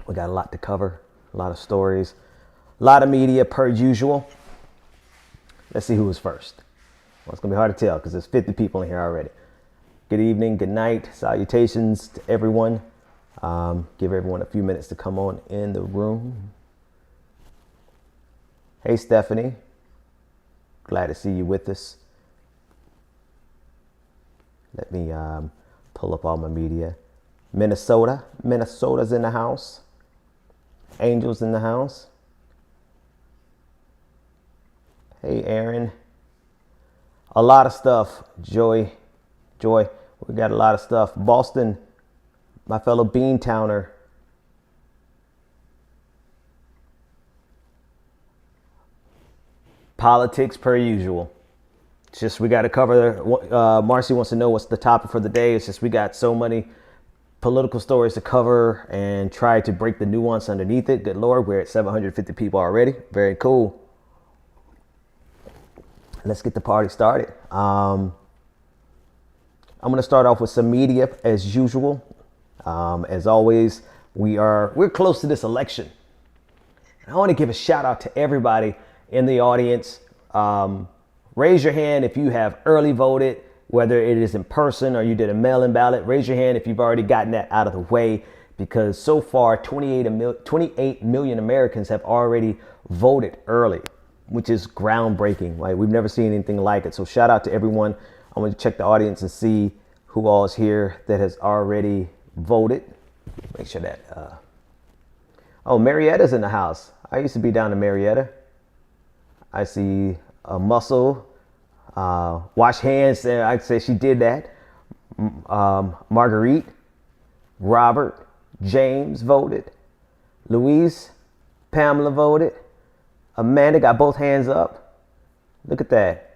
We got a lot to cover, a lot of stories, a lot of media per usual. Let's see who was first. Well, it's going to be hard to tell because there's 50 people in here already. Good evening, good night, salutations to everyone. Give everyone a few minutes to come on in the room. Hey, Stephanie. Glad to see you with us. Let me pull up all my media. Minnesota's in the house. Angel's in the house. Hey, Aaron. A lot of stuff. Joy, we got a lot of stuff. Boston, my fellow Beantowner. Politics per usual. It's just we got to cover. Marcy wants to know what's the topic for the day. It's just we got so many political stories to cover and try to break the nuance underneath it. Good Lord, we're at 750 people already. Very cool. Let's get the party started. I'm going to start off with some media as usual. As always, we're close to this election. I want to give a shout out to everybody in the audience. Raise your hand if you have early voted, whether it is in person or you did a mail-in ballot. Raise your hand if you've already gotten that out of the way, because so far 28 million Americans have already voted early, which is groundbreaking. Right? We've never seen anything like it. So shout out to everyone. I'm going to check the audience and see who all is here that has already voted. Make sure that. Oh, Marietta's in the house. I used to be down in Marietta. I see a Muscle. Wash hands. I'd say she did that. Marguerite. Robert. James voted. Louise. Pamela voted. Amanda got both hands up. Look at that.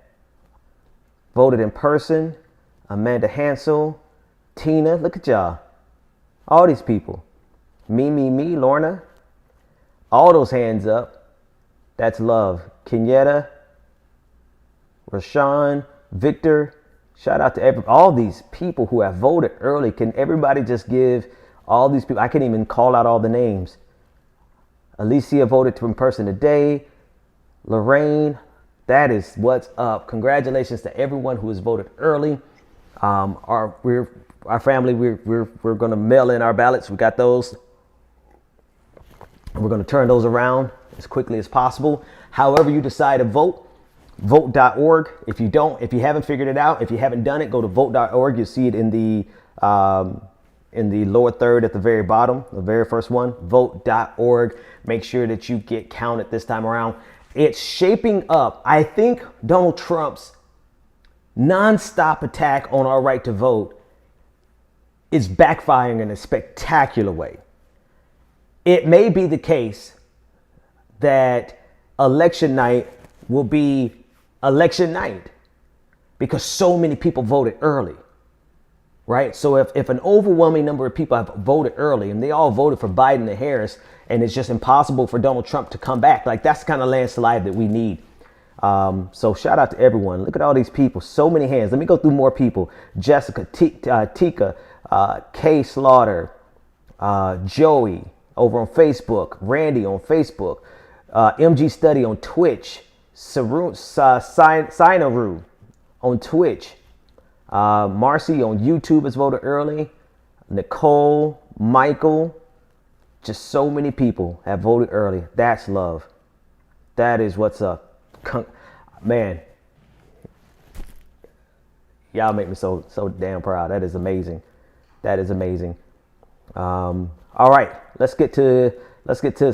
Voted in person. Amanda Hansel. Tina. Look at y'all. All these people. Me, Lorna. All those hands up. That's love. Kenyetta. Rashawn. Victor. Shout out to all these people who have voted early. Can everybody just give all these people? I can't even call out all the names. Alicia voted in person today. Lorraine, that is what's up. Congratulations to everyone who has voted early. Our family, we're going to mail in our ballots. We got those. We're going to turn those around as quickly as possible. However you decide to vote, vote.org. If you haven't figured it out, if you haven't done it, go to vote.org. You'll see it in the lower third at the very bottom, the very first one, vote.org. Make sure that you get counted this time around. It's shaping up. I think Donald Trump's nonstop attack on our right to vote is backfiring in a spectacular way. It may be the case that election night will be election night because so many people voted early. Right? So if an overwhelming number of people have voted early and they all voted for Biden and Harris, and it's just impossible for Donald Trump to come back, like that's the kind of landslide that we need. So shout out to everyone. Look at all these people. So many hands. Let me go through more people. Jessica, Tika, Kay Slaughter, Joey over on Facebook, Randy on Facebook, MG Study on Twitch, Sinaru on Twitch. Marcy on YouTube has voted early. Nicole, Michael, just so many people have voted early. That's love. That is what's up. Man, y'all make me so damn proud. That is amazing. That is amazing. All right, let's get to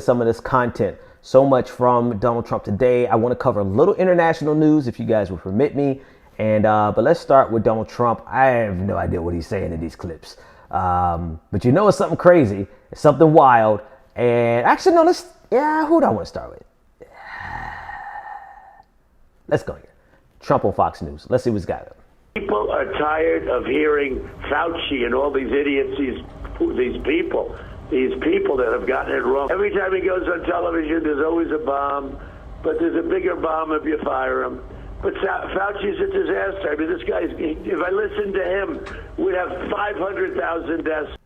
some of this content. So much from Donald Trump today. I want to cover a little international news, if you guys will permit me. And but let's start with Donald Trump. I have no idea what he's saying in these clips. But you know it's something crazy. It's something wild. And actually, no, who do I want to start with? Let's go here. Trump on Fox News. Let's see what's got. People are tired of hearing Fauci and all these idiots, these people that have gotten it wrong. Every time he goes on television, there's always a bomb, but there's a bigger bomb if you fire him. But Fauci's a disaster. I mean, this guy's, if I listened to him, we'd have 500,000 deaths.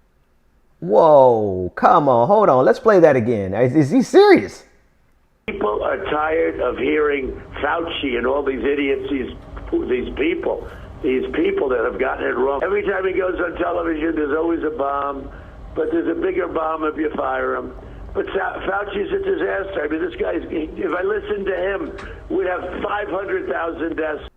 Whoa, come on, hold on. Let's play that again. Is he serious? People are tired of hearing Fauci and all these idiots, these people that have gotten it wrong. Every time he goes on television, there's always a bomb, but there's a bigger bomb if you fire him. But Fauci's a disaster. I mean, this guy's, if I listened to him, we'd have 500,000 deaths.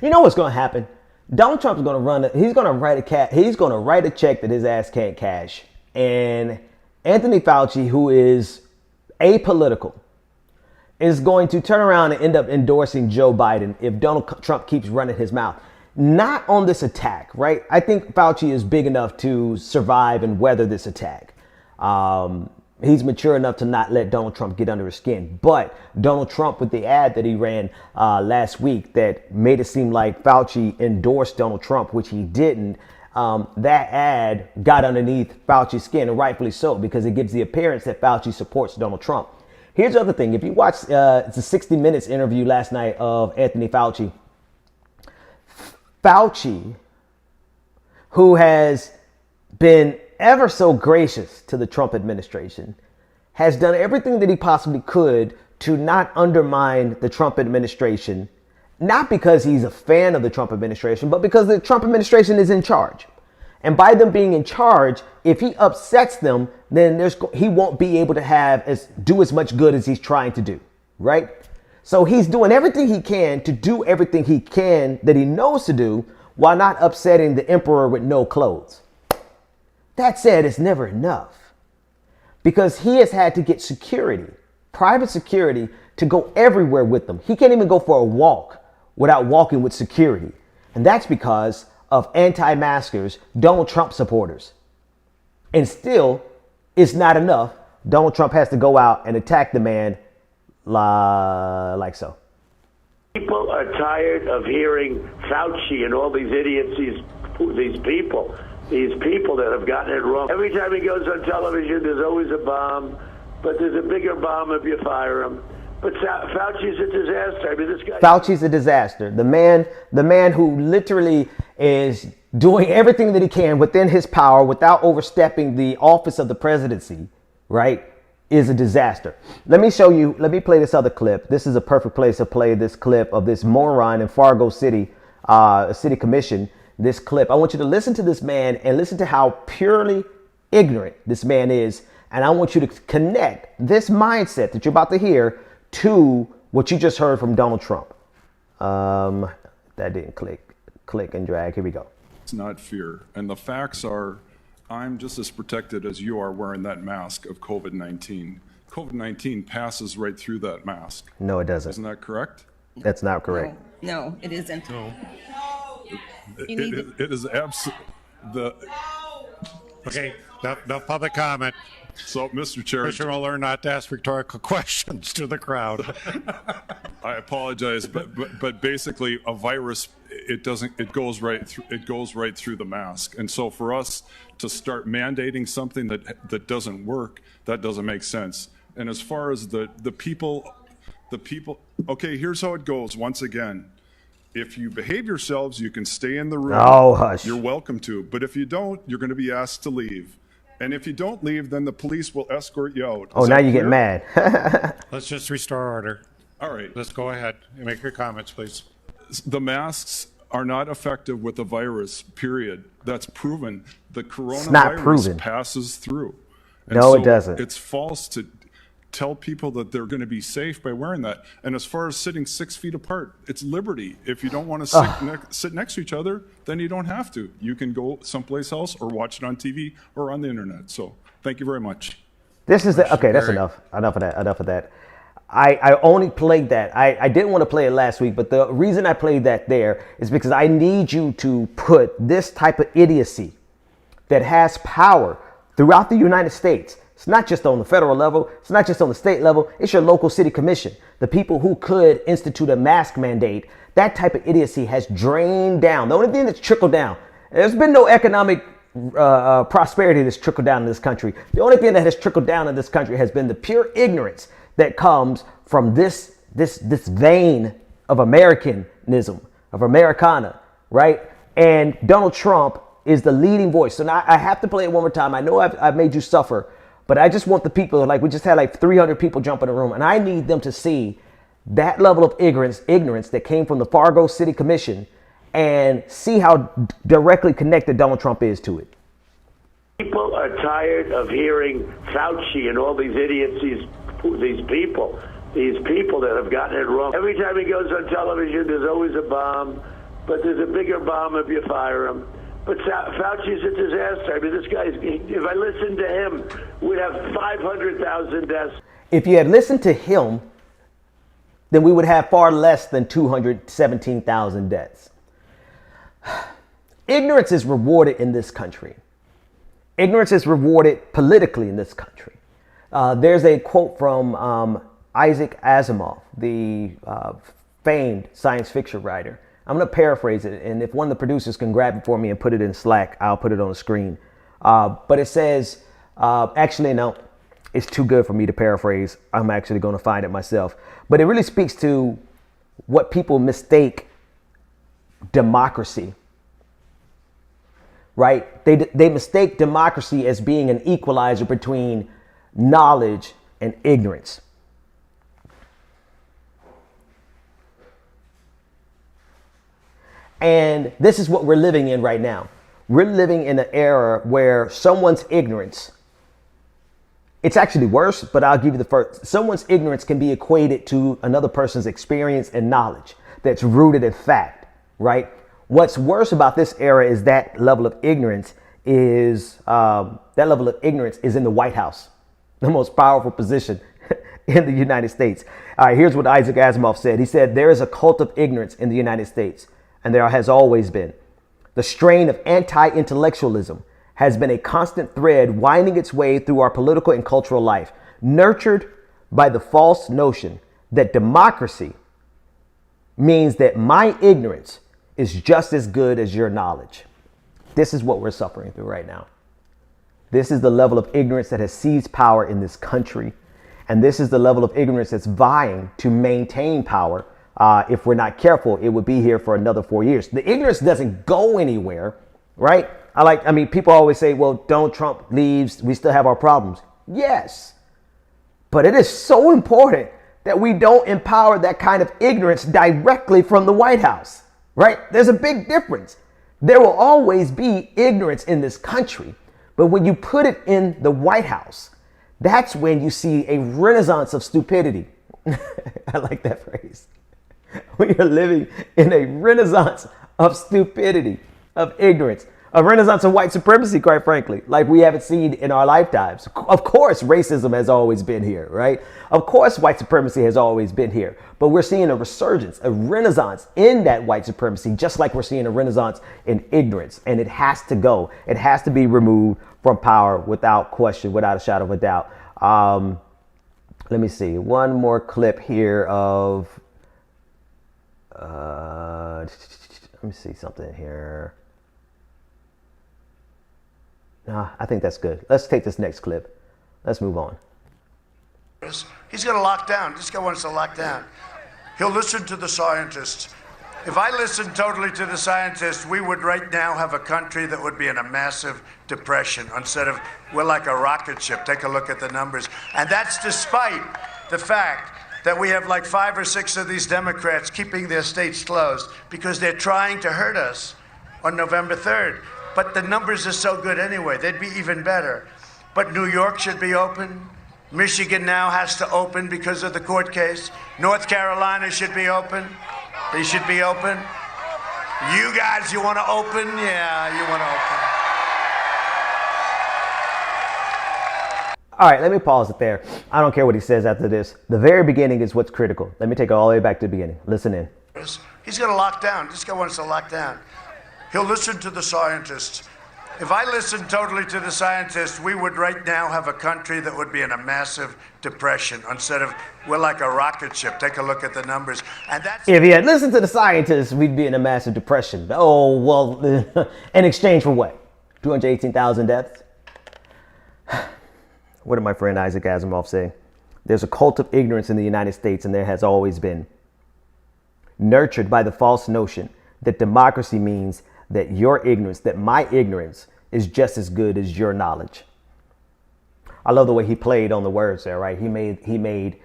You know what's going to happen? Donald Trump's going to he's going to write a check that his ass can't cash. And Anthony Fauci, who is apolitical, is going to turn around and end up endorsing Joe Biden if Donald Trump keeps running his mouth. Not on this attack, right? I think Fauci is big enough to survive and weather this attack. He's mature enough to not let Donald Trump get under his skin. But Donald Trump, with the ad that he ran last week that made it seem like Fauci endorsed Donald Trump, which he didn't, that ad got underneath Fauci's skin, and rightfully so, because it gives the appearance that Fauci supports Donald Trump. Here's the other thing. If you watch, it's a 60 Minutes interview last night of Anthony Fauci. Fauci, who has been ever so gracious to the Trump administration, has done everything that he possibly could to not undermine the Trump administration, not because he's a fan of the Trump administration, but because the Trump administration is in charge. And by them being in charge, if he upsets them, then he won't be able to do as much good as he's trying to do, right? So he's doing everything he can to do everything he can that he knows to do while not upsetting the emperor with no clothes. That said, it's never enough, because he has had to get security, private security, to go everywhere with them. He can't even go for a walk without walking with security. And that's because of anti-maskers, Donald Trump supporters. And still, it's not enough. Donald Trump has to go out and attack the man like so. People are tired of hearing Fauci and all these idiots, these people that have gotten it wrong. Every time he goes on television, there's always a bomb, but there's a bigger bomb if you fire him. But Fauci's a disaster. I mean, this guy. Fauci's a disaster. The man who literally is doing everything that he can within his power without overstepping the office of the presidency, right, is a disaster. Let me play this other clip. This is a perfect place to play this clip of this moron in Fargo City, city commission. This clip. I want you to listen to this man and listen to how purely ignorant this man is. And I want you to connect this mindset that you're about to hear to what you just heard from Donald Trump. That didn't click and drag. Here we go. It's not fear. And the facts are, I'm just as protected as you are wearing that mask of COVID-19. COVID-19 passes right through that mask. No, it doesn't. Isn't that correct? That's not correct. No, it isn't. No. It is absolutely Okay, no public comment. So, Mr. Chair, Commissioner will learn not to ask rhetorical questions to the crowd. I apologize, but basically, a virus it goes right through the mask, and so for us to start mandating something that doesn't work, that doesn't make sense. And as far as the people, okay, here's how it goes. Once again. If you behave yourselves, you can stay in the room. Oh, hush. You're welcome to. But if you don't, you're going to be asked to leave. And if you don't leave, then the police will escort you out. Oh, now you get mad. Let's just restore order. All right. Let's go ahead and make your comments, please. The masks are not effective with the virus, period. That's proven. The coronavirus passes through. And no, it doesn't. It's false to tell people that they're going to be safe by wearing that. And as far as sitting 6 feet apart, it's liberty. If you don't want to sit next to each other, then you don't have to. You can go someplace else or watch it on TV or on the internet. So thank you very much. This is okay. That's enough. Enough of that. I only played that. I didn't want to play it last week, but the reason I played that there is because I need you to put this type of idiocy that has power throughout the United States. It's not just on the federal level. It's not just on the state level. It's your local city commission. The people who could institute a mask mandate. That type of idiocy has drained down. The only thing that's trickled down, there's been no economic prosperity that's trickled down in this country. The only thing that has trickled down in this country has been the pure ignorance that comes from this vein of Americanism, of Americana, right? And Donald Trump is the leading voice. So now I have to play it one more time. I know I've made you suffer, but I just want the people, like we just had like 300 people jump in the room, and I need them to see that level of ignorance that came from the Fargo City Commission and see how directly connected Donald Trump is to it. People are tired of hearing Fauci and all these idiots, these people that have gotten it wrong. Every time he goes on television, there's always a bomb, but there's a bigger bomb if you fire him. But Fauci's a disaster. I mean, this guy's, if I listened to him, we'd have 500,000 deaths. If you had listened to him, then we would have far less than 217,000 deaths. Ignorance is rewarded in this country. Ignorance is rewarded politically in this country. There's a quote from Isaac Asimov, the famed science fiction writer. I'm going to paraphrase it, and if one of the producers can grab it for me and put it in Slack, I'll put it on the screen. But it says, actually, no, it's too good for me to paraphrase. I'm actually going to find it myself. But it really speaks to what people mistake democracy, right? They mistake democracy as being an equalizer between knowledge and ignorance. And this is what we're living in right now. We're living in an era where someone's ignorance, it's actually worse, but I'll give you the first. Someone's ignorance can be equated to another person's experience and knowledge that's rooted in fact, right? What's worse about this era is that level of ignorance is in the White House, the most powerful position in the United States. All right, here's what Isaac Asimov said. He said, there is a cult of ignorance in the United States, and there has always been. The strain of anti-intellectualism has been a constant thread winding its way through our political and cultural life, nurtured by the false notion that democracy means that my ignorance is just as good as your knowledge. This is what we're suffering through right now. This is the level of ignorance that has seized power in this country. And this is the level of ignorance that's vying to maintain power. If we're not careful, it would be here for another 4 years. The ignorance doesn't go anywhere, right? People always say, well, Donald Trump leaves, we still have our problems. Yes, but it is so important that we don't empower that kind of ignorance directly from the White House, right? There's a big difference. There will always be ignorance in this country, but when you put it in the White House, that's when you see a renaissance of stupidity. I like that phrase. We are living in a renaissance of stupidity, of ignorance, a renaissance of white supremacy, quite frankly, like we haven't seen in our lifetimes. Of course, racism has always been here, right? Of course, white supremacy has always been here, but we're seeing a resurgence, a renaissance in that white supremacy, just like we're seeing a renaissance in ignorance, and it has to go. It has to be removed from power without question, without a shadow of a doubt. Let me see, one more clip here of, let me see something here. Nah, I think that's good. Let's take this next clip. Let's move on. He's going to lock down. This guy wants to lock down. He'll listen to the scientists. If I listened totally to the scientists, we would right now have a country that would be in a massive depression. Instead of, we're like a rocket ship. Take a look at the numbers. And that's despite the fact that we have like 5 or 6 of these Democrats keeping their states closed because they're trying to hurt us on November 3rd. But the numbers are so good anyway. They'd be even better. But New York should be open. Michigan now has to open because of the court case. North Carolina should be open. They should be open. You guys, you want to open? Yeah, you want to open. All right, let me pause it there. I don't care what he says after this. The very beginning is what's critical. Let me take it all the way back to the beginning. Listen in. He's going to lock down. This guy wants to lock down. He'll listen to the scientists. If I listened totally to the scientists, we would right now have a country that would be in a massive depression. Instead of, we're like a rocket ship. Take a look at the numbers. And that's if he had listened to the scientists, we'd be in a massive depression. Oh, well, in exchange for what? 218,000 deaths? What did my friend Isaac Asimov say? There's a cult of ignorance in the United States, and there has always been. Nurtured by the false notion that democracy means that your ignorance, that my ignorance is just as good as your knowledge. I love the way he played on the words there, right? He made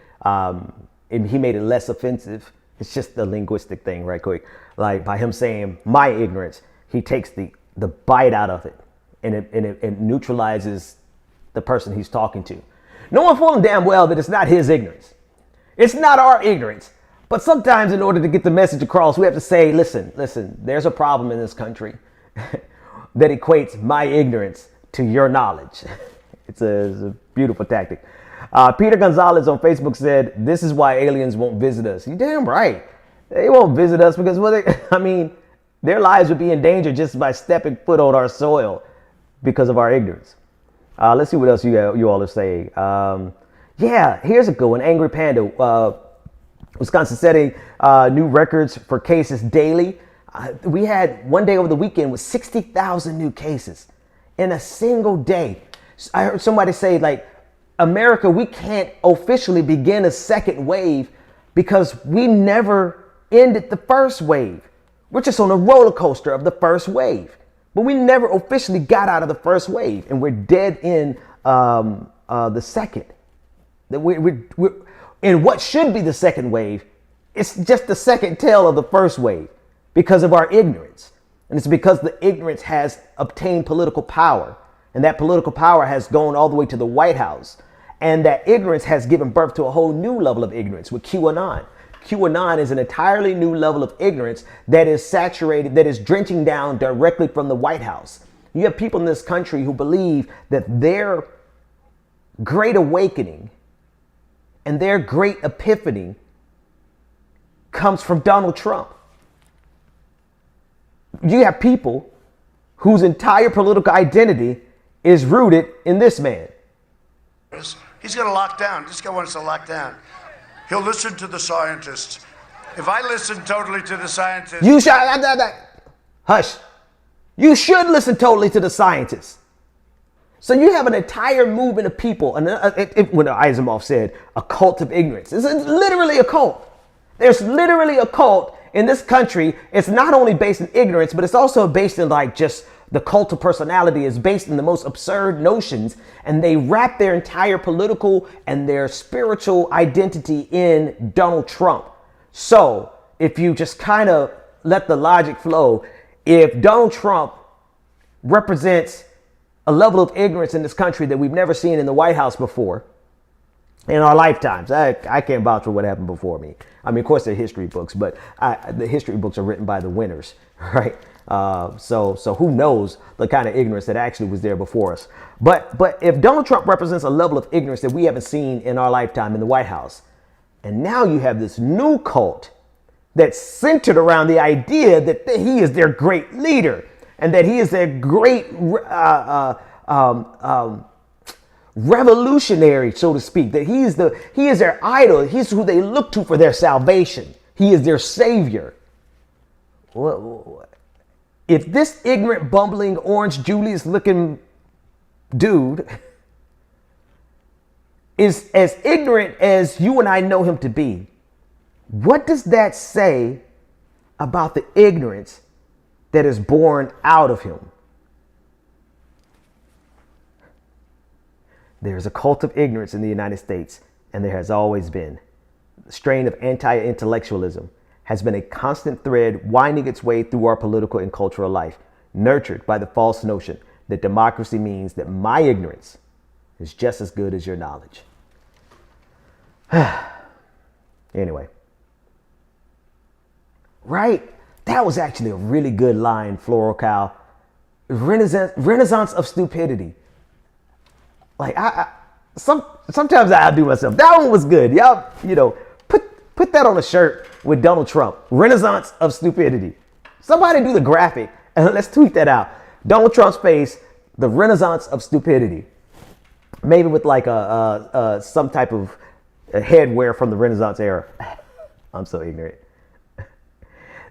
it less offensive. It's just the linguistic thing, right quick. Like by him saying my ignorance, he takes the bite out of it, and it neutralizes the person he's talking to. No one full and damn well that it's not his ignorance. It's not our ignorance. But sometimes in order to get the message across, we have to say, listen, there's a problem in this country that equates my ignorance to your knowledge. It's a beautiful tactic. Peter Gonzalez on Facebook said, this is why aliens won't visit us. You're damn right. They won't visit us because, their lives would be in danger just by stepping foot on our soil because of our ignorance. Let's see what else you all are saying. Here's a good one. Angry Panda. Wisconsin setting new records for cases daily. We had one day over the weekend with 60,000 new cases in a single day. I heard somebody say, like, America, we can't officially begin a second wave because we never ended the first wave. We're just on a roller coaster of the first wave. But we never officially got out of the first wave, and we're dead in the second. In what should be the second wave, it's just the second tail of the first wave because of our ignorance. And it's because the ignorance has obtained political power, and that political power has gone all the way to the White House. And that ignorance has given birth to a whole new level of ignorance with QAnon. QAnon is an entirely new level of ignorance that is saturated, that is drenching down directly from the White House. You have people in this country who believe that their great awakening and their great epiphany comes from Donald Trump. You have people whose entire political identity is rooted in this man. He's going to lock down. This guy wants to lock down. He'll listen to the scientists. If I listen totally to the scientists... Hush. You should listen totally to the scientists. So you have an entire movement of people, and when Asimov said a cult of ignorance, it's literally a cult. There's literally a cult in this country. It's not only based in ignorance, but it's also based in like just the cult of personality is based in the most absurd notions, and they wrap their entire political and their spiritual identity in Donald Trump. So if you just kind of let the logic flow, if Donald Trump represents a level of ignorance in this country that we've never seen in the White House before in our lifetimes. I can't vouch for what happened before me. I mean, of course, they're history books, but the history books are written by the winners, right? So who knows the kind of ignorance that actually was there before us. But if Donald Trump represents a level of ignorance that we haven't seen in our lifetime in the White House, and now you have this new cult that's centered around the idea that he is their great leader, and that he is a great revolutionary, so to speak, that he is their idol. He's who they look to for their salvation. He is their savior. If this ignorant, bumbling, orange Julius looking dude is as ignorant as you and I know him to be, what does that say about the ignorance that is born out of him? There's a cult of ignorance in the United States, and there has always been. The strain of anti-intellectualism has been a constant thread winding its way through our political and cultural life, nurtured by the false notion that democracy means that my ignorance is just as good as your knowledge. Anyway. Right? That was actually a really good line, Floral Cow. Renaissance of stupidity. Like, sometimes I outdo myself. That one was good. Y'all, put that on a shirt with Donald Trump. Renaissance of stupidity. Somebody do the graphic and let's tweet that out. Donald Trump's face, the Renaissance of stupidity. Maybe with like some type of headwear from the Renaissance era. I'm so ignorant.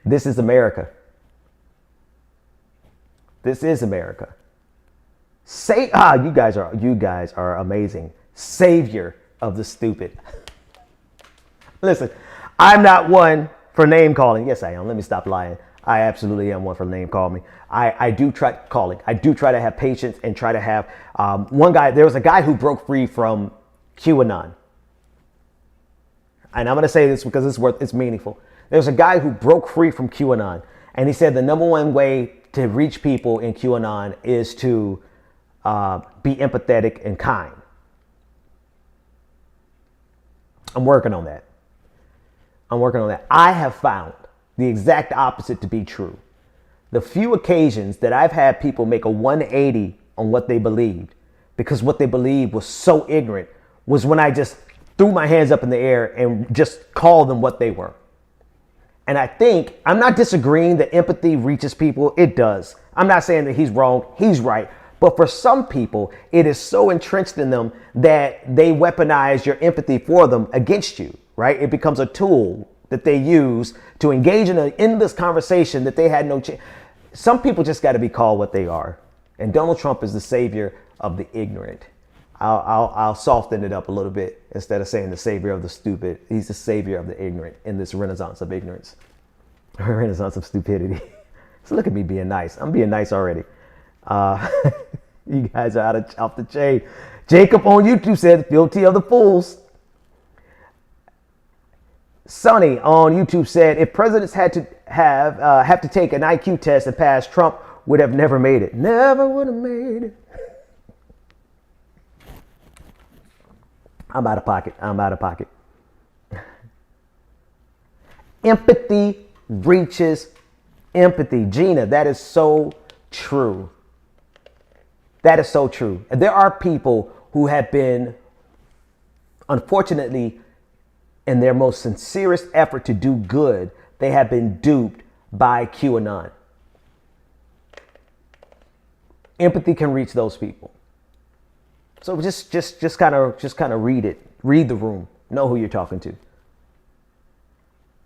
This is America. This is America. You guys are amazing. Savior of the stupid. Listen, I'm not one for name calling. Yes, I am. Let me stop lying. I absolutely am one for name call me. I do try calling. I do try to have patience and try to have there was a guy who broke free from QAnon. And I'm going to say this because it's meaningful. There's a guy who broke free from QAnon, and he said the number one way to reach people in QAnon is to be empathetic and kind. I'm working on that. I have found the exact opposite to be true. The few occasions that I've had people make a 180 on what they believed, because what they believed was so ignorant, was when I just threw my hands up in the air and just called them what they were. And I think, I'm not disagreeing that empathy reaches people. It does. I'm not saying that he's wrong. He's right. But for some people, it is so entrenched in them that they weaponize your empathy for them against you, right? It becomes a tool that they use to engage in an endless conversation that they had no chance. Some people just got to be called what they are. And Donald Trump is the savior of the ignorant. I'll soften it up a little bit. Instead of saying the savior of the stupid, he's the savior of the ignorant in this renaissance of ignorance. Renaissance of stupidity. So look at me being nice. I'm being nice already. You guys are off the chain. Jacob on YouTube said, guilty of the fools. Sonny on YouTube said, if presidents had to have to take an IQ test and pass, Trump would have never made it. Never would have made it. I'm out of pocket. Empathy reaches empathy. Gina, that is so true. That is so true. And there are people who have been, unfortunately, in their most sincerest effort to do good, they have been duped by QAnon. Empathy can reach those people. So just kind of read it. Read the room. Know who you're talking to.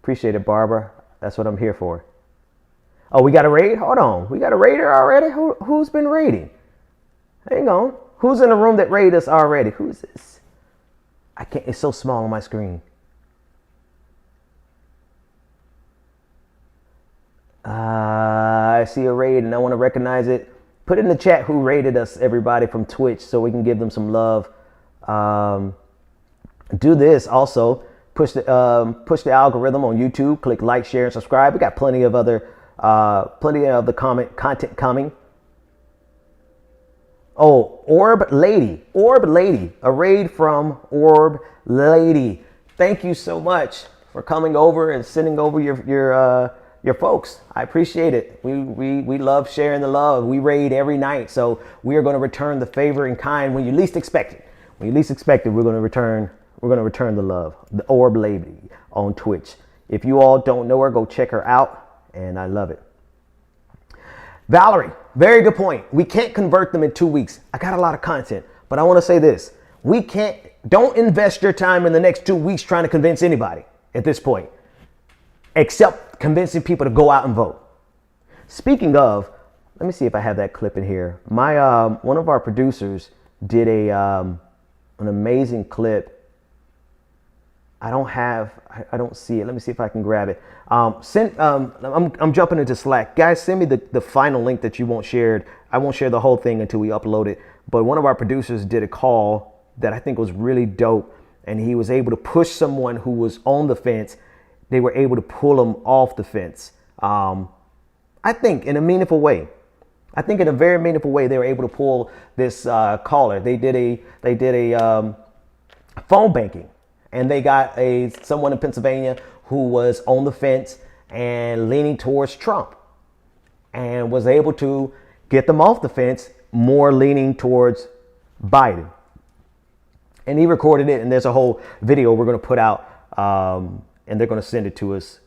Appreciate it, Barbara. That's what I'm here for. Oh, we got a raid? Hold on. We got a raider already? Who's been raiding? Hang on. Who's in the room that raided us already? Who's this? I can't. It's so small on my screen. I see a raid and I want to recognize it. Put in the chat who rated us, everybody from Twitch, so we can give them some love. Do this also. Push the algorithm on YouTube. Click like, share, and subscribe. We got plenty of the content coming. Oh, Orb Lady, a raid from Orb Lady. Thank you so much for coming over and sending over your folks. I appreciate it. We love sharing the love. We raid every night, so we are going to return the favor in kind when you least expect it. When you least expect it, we're going to return the love. The Orb Lady on Twitch. If you all don't know her, go check her out, and I love it. Valerie, very good point. We can't convert them in 2 weeks. I got a lot of content, but I want to say this. Don't invest your time in the next 2 weeks trying to convince anybody at this point, except convincing people to go out and vote. Speaking of, let me see if I have that clip in here. One of our producers did an amazing clip. I don't see it. Let me see if I can grab it. I'm jumping into Slack. Guys, send me the final link that you want shared. I won't share the whole thing until we upload it. But one of our producers did a call that I think was really dope. And he was able to push someone who was on the fence. They were able to pull them off the fence. I think in a meaningful way. I think in a very meaningful way, they were able to pull this caller. They did a phone banking. And they got someone in Pennsylvania who was on the fence and leaning towards Trump, and was able to get them off the fence, more leaning towards Biden. And he recorded it, and there's a whole video we're going to put out, and they're going to send it to us.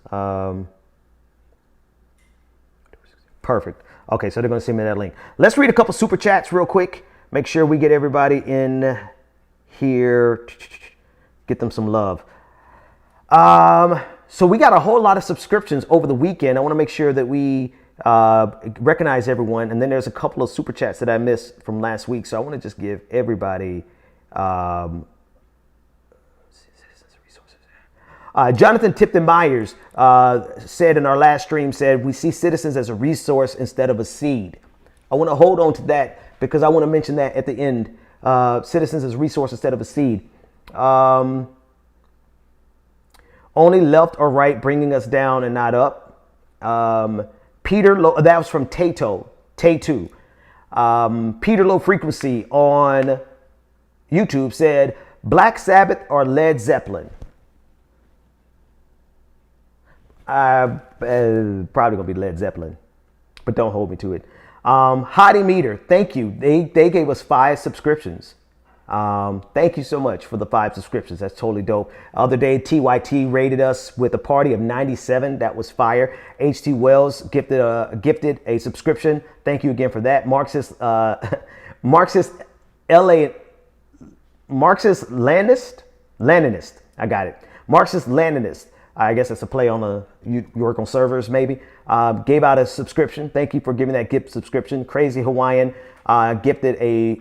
Perfect. Okay, so they're going to send me that link. Let's read a couple super chats real quick. Make sure we get everybody in here. Get them some love. So we got a whole lot of subscriptions over the weekend. I want to make sure that we recognize everyone. And then there's a couple of super chats that I missed from last week. So I want to just give everybody. Jonathan Tipton Myers said in our last stream, said, we see citizens as a resource instead of a seed. I want to hold on to that because I want to mention that at the end. Citizens as a resource instead of a seed. Only left or right bringing us down and not up. That was from Tato. Peter Low Frequency on YouTube said, Black Sabbath or Led Zeppelin? Probably gonna be Led Zeppelin, but don't hold me to it. Hottie Meter, thank you. They gave us 5 subscriptions. Thank you so much for the 5 subscriptions. That's totally dope. Other day, TYT rated us with a party of 97. That was fire. HT Wells gifted a subscription. Thank you again for that. Marxist Leninist. I got it. Marxist Leninist. I guess it's a play on you work on servers maybe. Gave out a subscription. Thank you for giving that gift subscription. Crazy Hawaiian gifted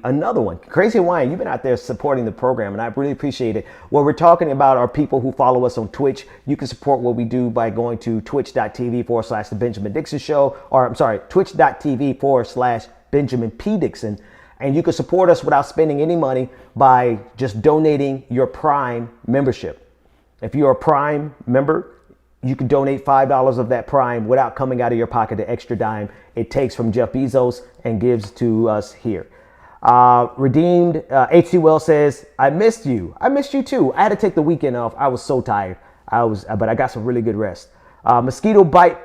another one. Crazy Hawaiian, you've been out there supporting the program and I really appreciate it. What we're talking about are people who follow us on Twitch. You can support what we do by going to twitch.tv/The Benjamin Dixon Show, or I'm sorry, twitch.tv/Benjamin P. Dixon. And you can support us without spending any money by just donating your Prime membership. If you're a Prime member, you can donate $5 of that Prime without coming out of your pocket the extra dime it takes from Jeff Bezos and gives to us here. Redeemed H.C. Wells says, I missed you. I missed you too. I had to take the weekend off. I was so tired. But I got some really good rest. Mosquito Bite.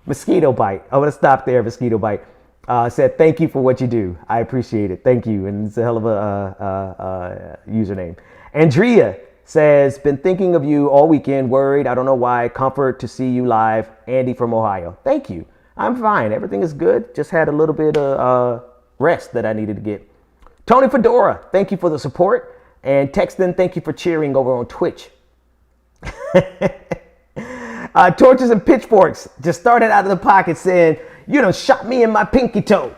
Mosquito Bite. I'm going to stop there, Mosquito Bite. Said, thank you for what you do. I appreciate it. Thank you. And it's a hell of a username. Andrea says, been thinking of you all weekend, worried. I don't know why. Comfort to see you live. Andy from Ohio. Thank you. I'm fine. Everything is good. Just had a little bit of rest that I needed to get. Tony Fedora, thank you for the support. And Texton, thank you for cheering over on Twitch. Torches and Pitchforks just started out of the pocket saying, you done shot me in my pinky toe.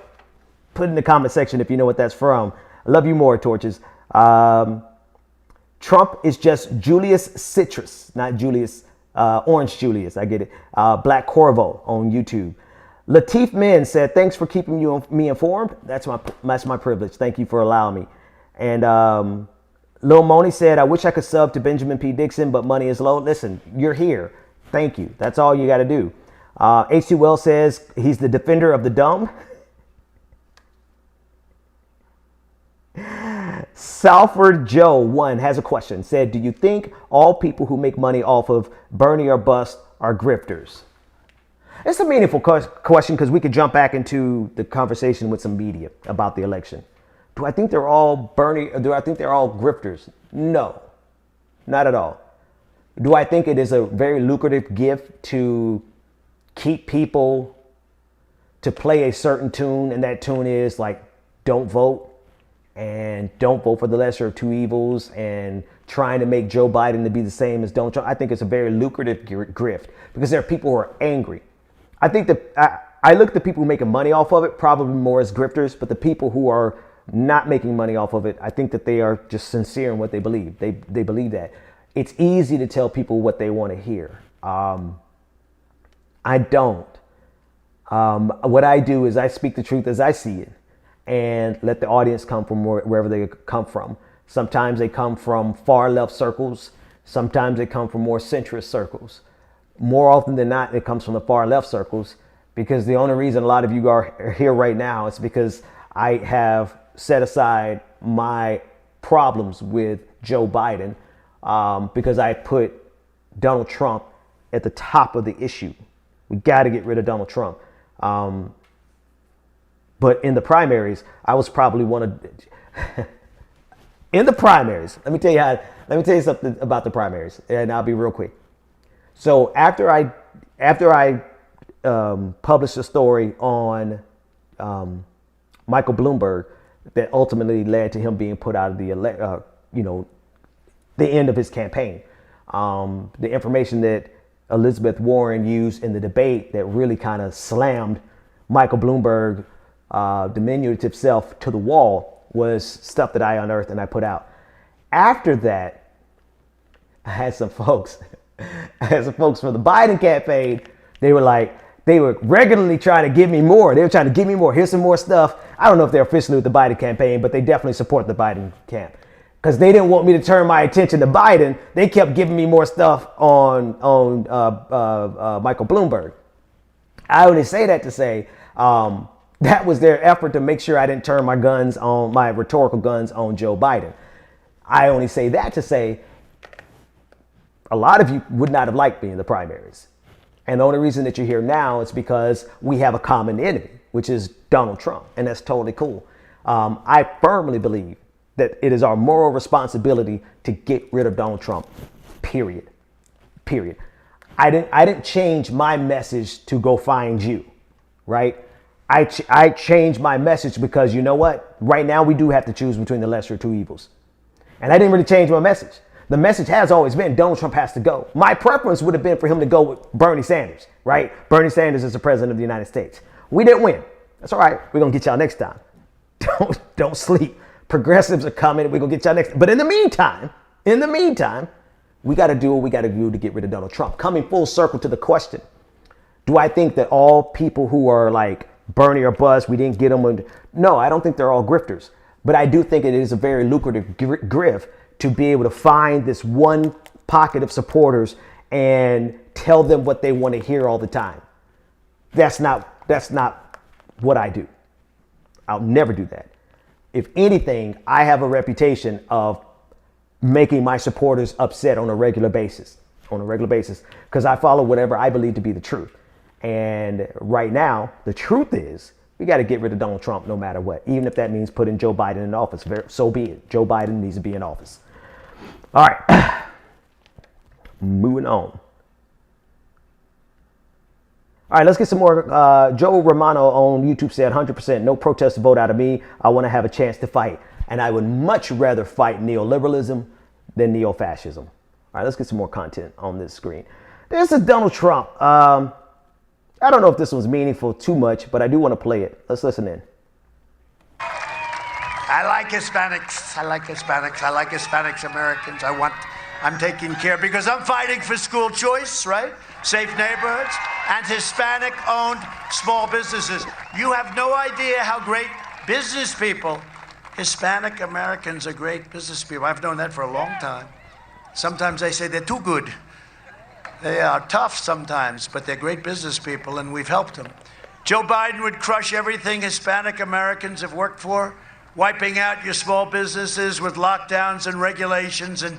Put in the comment section if you know what that's from. I love you more, Torches. Trump is just Julius Citrus, not Julius, Orange Julius. I get it. Black Corvo on YouTube. Latif Men said, thanks for keeping me informed. That's my privilege. Thank you for allowing me. And Lil Moni said, I wish I could sub to Benjamin P. Dixon, but money is low. Listen, you're here. Thank you. That's all you got to do. H.C. Wells says he's the defender of the dumb. Salford Joe 1 has a question. Said, do you think all people who make money off of Bernie or bust are grifters? It's a meaningful question because we could jump back into the conversation with some media about the election. Do I think they're all Bernie? Or do I think they're all grifters? No, not at all. Do I think it is a very lucrative gift to keep people to play a certain tune, and that tune is like, don't vote, and don't vote for the lesser of two evils, and trying to make Joe Biden to be the same as Donald Trump? I think it's a very lucrative grift because there are people who are angry. I think that I look at the people who are making money off of it probably more as grifters, but the people who are not making money off of it, I think that they are just sincere in what they believe. They believe that. It's easy to tell people what they want to hear. I don't. What I do is I speak the truth as I see it and let the audience come from wherever they come from. Sometimes they come from far left circles. Sometimes they come from more centrist circles. More often than not, it comes from the far left circles, because the only reason a lot of you are here right now is because I have set aside my problems with Joe Biden because I put Donald Trump at the top of the issue. We got to get rid of Donald Trump. But in the primaries, I was probably one of in the primaries. Let me tell you something about the primaries, and I'll be real quick. So after I published a story on Michael Bloomberg that ultimately led to him being put out of the end of his campaign, the information that Elizabeth Warren used in the debate that really kind of slammed Michael Bloomberg diminutive self to the wall. was stuff that I unearthed and I put out. After that, I had some folks from the Biden campaign. They were regularly trying to give me more. They were trying to give me more. Here's some more stuff. I don't know if they're officially with the Biden campaign, but they definitely support the Biden camp. Because they didn't want me to turn my attention to Biden. They kept giving me more stuff on Michael Bloomberg. I only say that to say that was their effort to make sure I didn't turn my rhetorical guns on Joe Biden. I only say that to say a lot of you would not have liked me in the primaries. And the only reason that you're here now is because we have a common enemy, which is Donald Trump. And that's totally cool. I firmly believe that it is our moral responsibility to get rid of Donald Trump, period. I didn't change my message to go find you, right? I changed my message because you know what? Right now we do have to choose between the lesser of two evils. And I didn't really change my message. The message has always been Donald Trump has to go. My preference would have been for him to go with Bernie Sanders, right? Bernie Sanders is the president of the United States. We didn't win. That's all right. We're going to get y'all next time. Don't sleep. Progressives are coming. We're going to get y'all next time. But in the meantime, we got to do what we got to do to get rid of Donald Trump. Coming full circle to the question, do I think that all people who are like Bernie or bust, we didn't get them? No, I don't think they're all grifters. But I do think it is a very lucrative grift to be able to find this one pocket of supporters and tell them what they want to hear all the time. That's not what I do. I'll never do that. If anything, I have a reputation of making my supporters upset on a regular basis, because I follow whatever I believe to be the truth. And right now, the truth is we got to get rid of Donald Trump no matter what, even if that means putting Joe Biden in office. So be it. Joe Biden needs to be in office. All right. Moving on. All right, let's get some more. Joe Romano on YouTube said 100% no protest vote out of me. I want to have a chance to fight. And I would much rather fight neoliberalism than neo-fascism. All right, let's get some more content on this screen. This is Donald Trump. I don't know if this one's meaningful too much, but I do want to play it. Let's listen in. I like Hispanics. I like Hispanics Americans. I'm taking care because I'm fighting for school choice, right? Safe neighborhoods and Hispanic-owned small businesses. You have no idea how great business people, Hispanic Americans are great business people. I've known that for a long time. Sometimes they say they're too good. They are tough sometimes, but they're great business people, and we've helped them. Joe Biden would crush everything Hispanic Americans have worked for, wiping out your small businesses with lockdowns and regulations and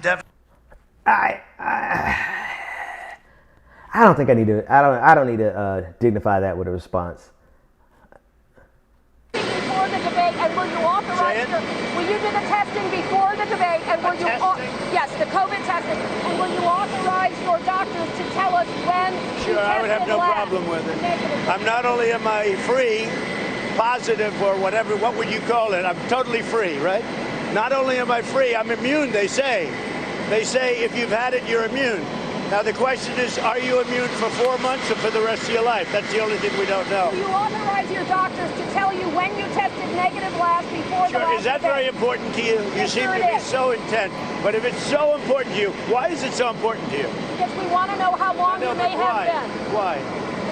I don't think I need to. I don't need to dignify that with a response. Before the debate, and will you authorize will you do the testing before the debate, and will you yes, the COVID testing, and will you authorize your doctors to tell us when? Sure, I would have no problem with it. I'm not only am I free, positive or whatever, what would you call it? I'm totally free, right? Not only am I free, I'm immune. They say if you've had it, you're immune. Now, the question is, are you immune for 4 months or for the rest of your life? That's the only thing we don't know. Will you authorize your doctors to tell you when you tested negative last before the last Is that very important to you? You seem to be so intent. But if it's so important to you, why is it so important to you? Because we want to know how long you may have been. Why?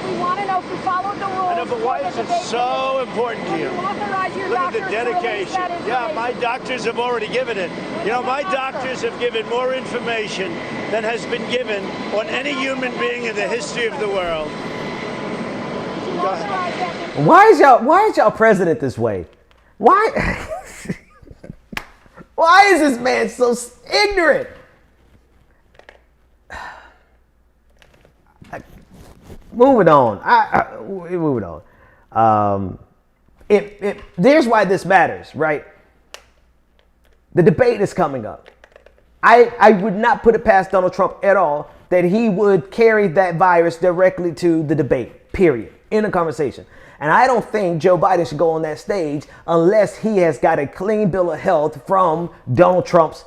We want to know if you followed the rules. I know, but why is it so important to you? Authorize your Look at doctors the dedication. Yeah, my doctors have already given it. You know, my doctors have given more information than has been given on any human being in the history of the world. Why is y'all president this way? Why? Why is this man so ignorant? Moving on. Moving on. There's why this matters, right? The debate is coming up. I would not put it past Donald Trump at all that he would carry that virus directly to the debate, period, in a conversation. And I don't think Joe Biden should go on that stage unless he has got a clean bill of health from Donald Trump's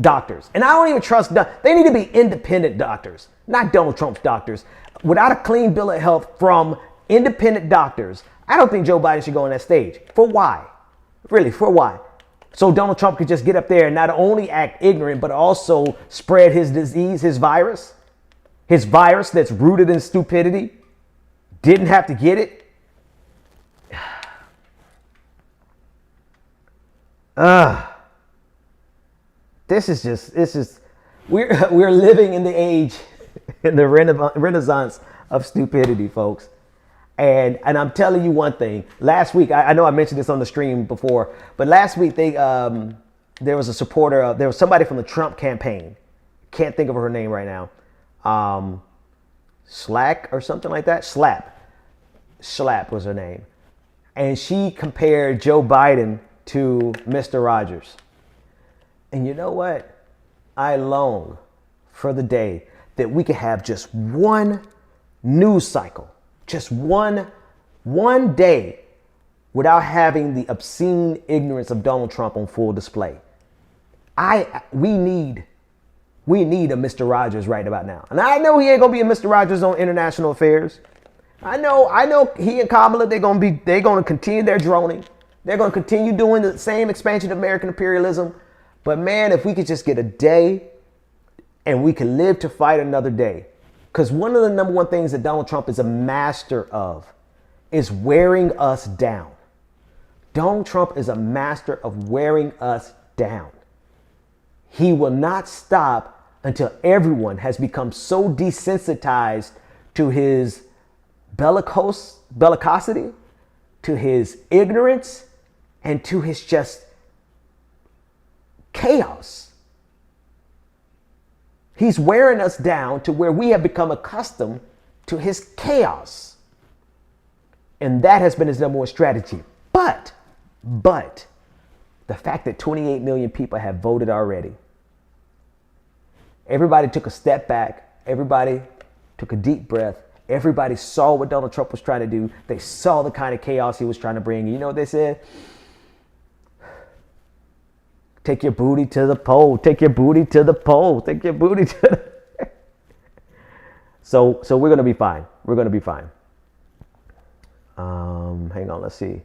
doctors. And I don't even trust them. They need to be independent doctors, not Donald Trump's doctors. Without a clean bill of health from independent doctors, I don't think Joe Biden should go on that stage. For why? Really, for why? So Donald Trump could just get up there and not only act ignorant, but also spread his disease, his virus that's rooted in stupidity, didn't have to get it. This is we're living in the age, in the renaissance of stupidity, folks. And I'm telling you one thing. Last week, I know I mentioned this on the stream before, but last week there was a supporter. There was somebody from the Trump campaign. Can't think of her name right now. Slack or something like that. Schlapp was her name, and she compared Joe Biden to Mr. Rogers. And you know what? I long for the day that we could have just one news cycle, just one day without having the obscene ignorance of Donald Trump on full display. We need a Mr. Rogers right about now. And I know he ain't gonna be a Mr. Rogers on international affairs. I know he and Kamala, they're gonna continue their droning. They're gonna continue doing the same expansion of American imperialism. But man, if we could just get a day and we can live to fight another day. Because one of the number one things that Donald Trump is a master of is wearing us down. Donald Trump is a master of wearing us down. He will not stop until everyone has become so desensitized to his bellicosity, to his ignorance, and to his just chaos. He's wearing us down to where we have become accustomed to his chaos. And that has been his number one strategy. But the fact that 28 million people have voted already, everybody took a step back. Everybody took a deep breath. Everybody saw what Donald Trump was trying to do. They saw the kind of chaos he was trying to bring. You know what they said? Take your booty to the pole. Take your booty to the pole. Take your booty to the... So we're going to be fine. We're going to be fine. Hang on, let's see.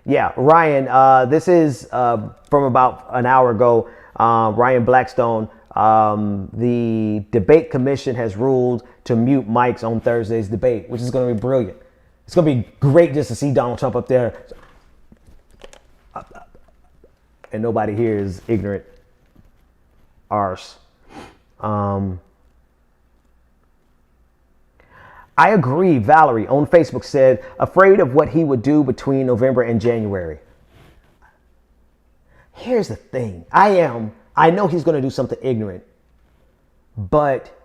Yeah, Ryan, this is from about an hour ago. Ryan Blackstone, the debate commission has ruled to mute mics on Thursday's debate, which is going to be brilliant. It's going to be great just to see Donald Trump up there. And nobody here is ignorant arse. I agree, Valerie on Facebook said, afraid of what he would do between November and January. Here's the thing. I know he's going to do something ignorant, but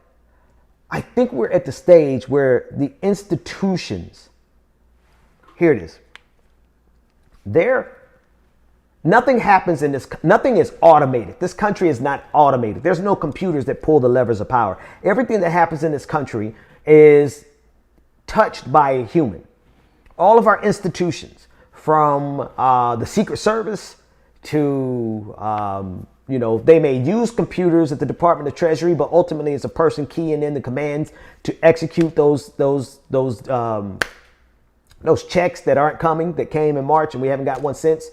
I think we're at the stage where the institutions, here it is. Nothing happens in this. Nothing is automated. This country is not automated. There's no computers that pull the levers of power. Everything that happens in this country is touched by a human. All of our institutions, from the Secret Service to, they may use computers at the Department of Treasury, but ultimately it's a person keying in the commands to execute those checks that aren't coming, that came in March and we haven't got one since.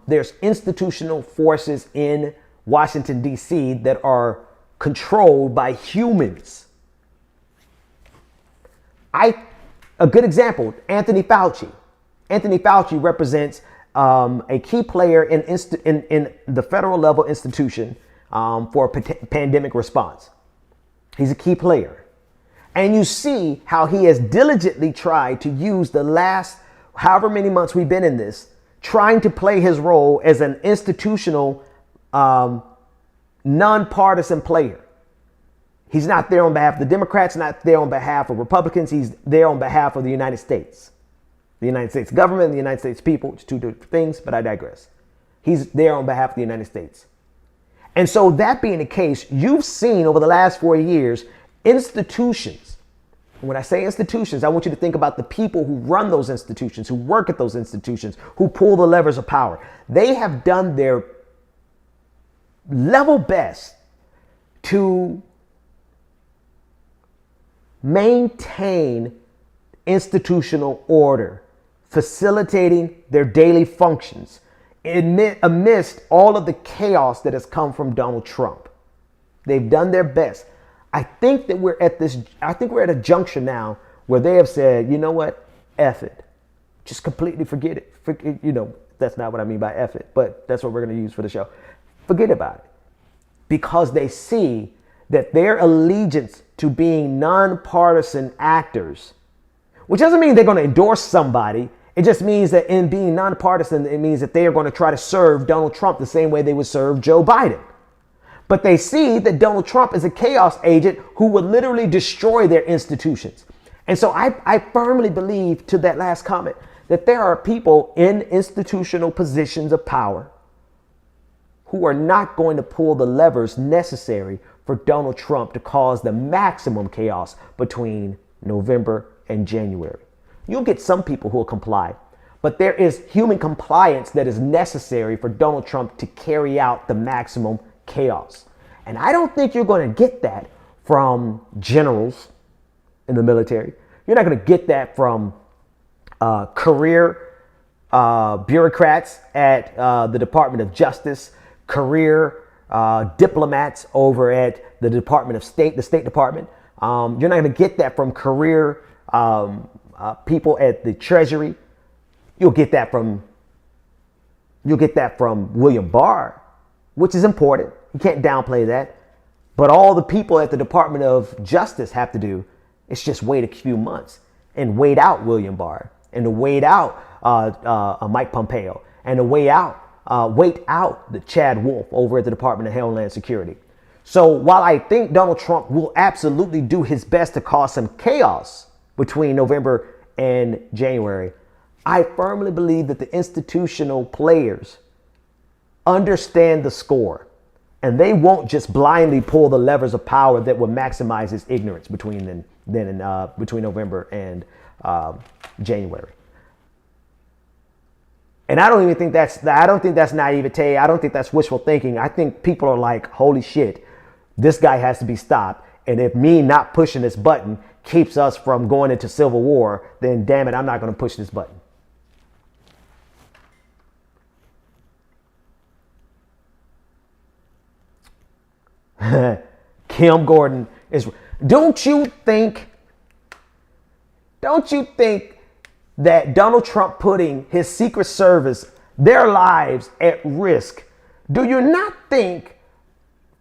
There's institutional forces in Washington, D.C. that are controlled by humans. A good example, Anthony Fauci. Anthony Fauci represents a key player in the federal level institution for pandemic response. He's a key player. And you see how he has diligently tried to use the last however many months we've been in this, trying to play his role as an institutional, nonpartisan player. He's not there on behalf of the Democrats, not there on behalf of Republicans. He's there on behalf of the United States. The United States government and the United States people, which are two different things, but I digress. He's there on behalf of the United States. And so that being the case, you've seen over the last 4 years, institutions. When I say institutions, I want you to think about the people who run those institutions, who work at those institutions, who pull the levers of power. They have done their level best to maintain institutional order facilitating their daily functions amidst all of the chaos that has come from Donald Trump. They've done their best. I think we're at a juncture now where they have said, you know what? F it. Just completely forget it. That's not what I mean by F it, but that's what we're going to use for the show. Forget about it. Because they see that their allegiance to being nonpartisan actors, which doesn't mean they're going to endorse somebody. It just means that in being nonpartisan, it means that they are going to try to serve Donald Trump the same way they would serve Joe Biden. But they see that Donald Trump is a chaos agent who would literally destroy their institutions. And so I firmly believe, to that last comment, that there are people in institutional positions of power who are not going to pull the levers necessary for Donald Trump to cause the maximum chaos between November and January. You'll get some people who will comply, but there is human compliance that is necessary for Donald Trump to carry out the maximum chaos. And I don't think you're going to get that from generals in the military. You're not going to get that from career bureaucrats at the Department of Justice, career diplomats over at the Department of State, the State Department. You're not going to get that from career people at the Treasury. You'll get that from William Barr, which is important. You can't downplay that. But all the people at the Department of Justice have to do is just wait a few months and wait out William Barr, and to wait out Mike Pompeo, and to wait out the Chad Wolf over at the Department of Homeland Security. So while I think Donald Trump will absolutely do his best to cause some chaos between November and January, I firmly believe that the institutional players understand the score, and they won't just blindly pull the levers of power that will maximize his ignorance between November and January. And I don't even think that's naivete. I don't think that's wishful thinking. I think people are like, holy shit, this guy has to be stopped. And if me not pushing this button keeps us from going into civil war, then damn it, I'm not going to push this button. Kim Gordon is. Don't you think that Donald Trump putting his Secret Service, their lives at risk? Do you not think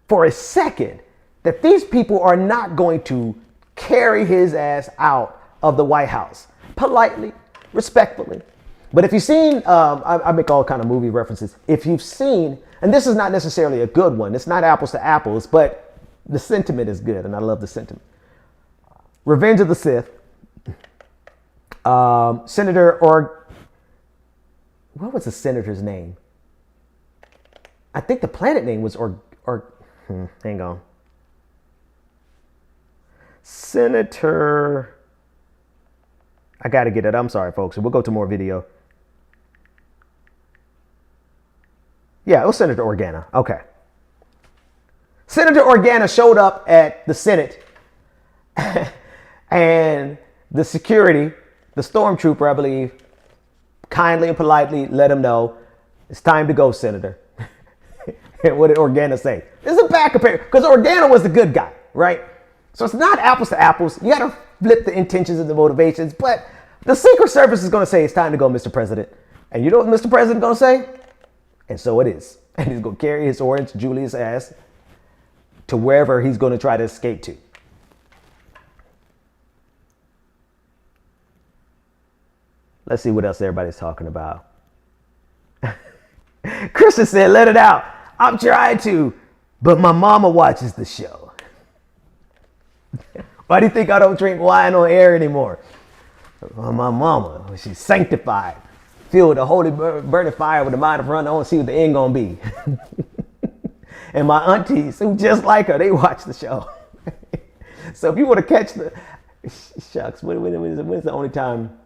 for a second that these people are not going to carry his ass out of the White House politely, respectfully? But if you've seen, I make all kind of movie references. If you've seen, and this is not necessarily a good one, it's not apples to apples, but the sentiment is good, and I love the sentiment. Revenge of the Sith. What was the senator's name? I think the planet name was hang on. Senator, I got to get it. I'm sorry, folks. We'll go to more video. Yeah, it was Senator Organa. Okay. Senator Organa showed up at the Senate and the security, the stormtrooper, I believe, kindly and politely let him know, it's time to go, Senator. And what did Organa say? This is a bad comparison, because Organa was the good guy, right? So it's not apples to apples. You got to flip the intentions and the motivations, but the Secret Service is going to say it's time to go, Mr. President. And you know what Mr. President is going to say? And so it is. And he's going to carry his Orange Julius ass to wherever he's going to try to escape to. Let's see what else everybody's talking about. Kristen said, let it out. I'm trying to, but my mama watches the show. Why do you think I don't drink wine on air anymore? Well, my mama, she's sanctified, filled with the holy burning fire with the mind of run on, see what the end gonna be. And my aunties, who just like her, they watch the show. So if you want to catch the, shucks, when's the only time?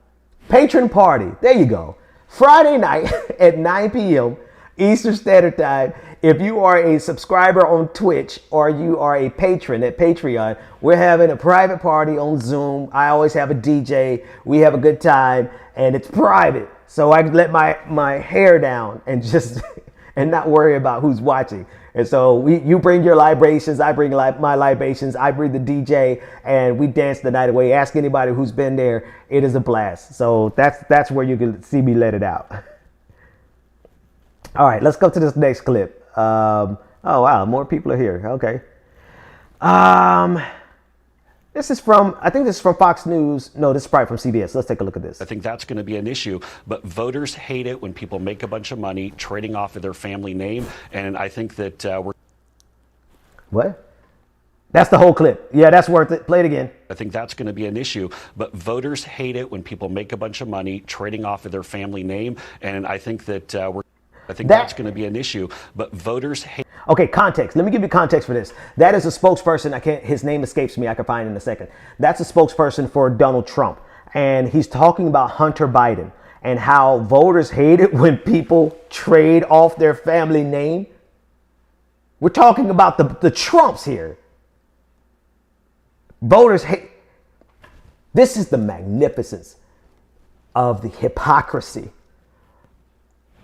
Patron party, there you go. Friday night at 9 p.m. Eastern Standard Time if you are a subscriber on Twitch or you are a patron at Patreon, we're having a private party on Zoom. I always have a DJ. We have a good time, and it's private. So I can let my hair down and just and not worry about who's watching. And so you bring your libations, I bring my libations, I bring the DJ, and we dance the night away. Ask anybody who's been there. It is a blast. So that's where you can see me let it out. All right, let's go to this next clip. Oh wow, more people are here. Okay. This is from, I think this is from Fox News. No, this is probably from CBS. Let's take a look at this. I think that's going to be an issue, but voters hate it when people make a bunch of money trading off of their family name, and I think that we're... What? That's the whole clip. Yeah, that's worth it. Play it again. I think that's going to be an issue, but voters hate it when people make a bunch of money trading off of their family name, and I think that that's going to be an issue, but voters hate... Okay, context. Let me give you context for this. That is a spokesperson. His name escapes me. I can find it in a second. That's a spokesperson for Donald Trump. And he's talking about Hunter Biden and how voters hate it when people trade off their family name. We're talking about the Trumps here. Voters hate. This is the magnificence of the hypocrisy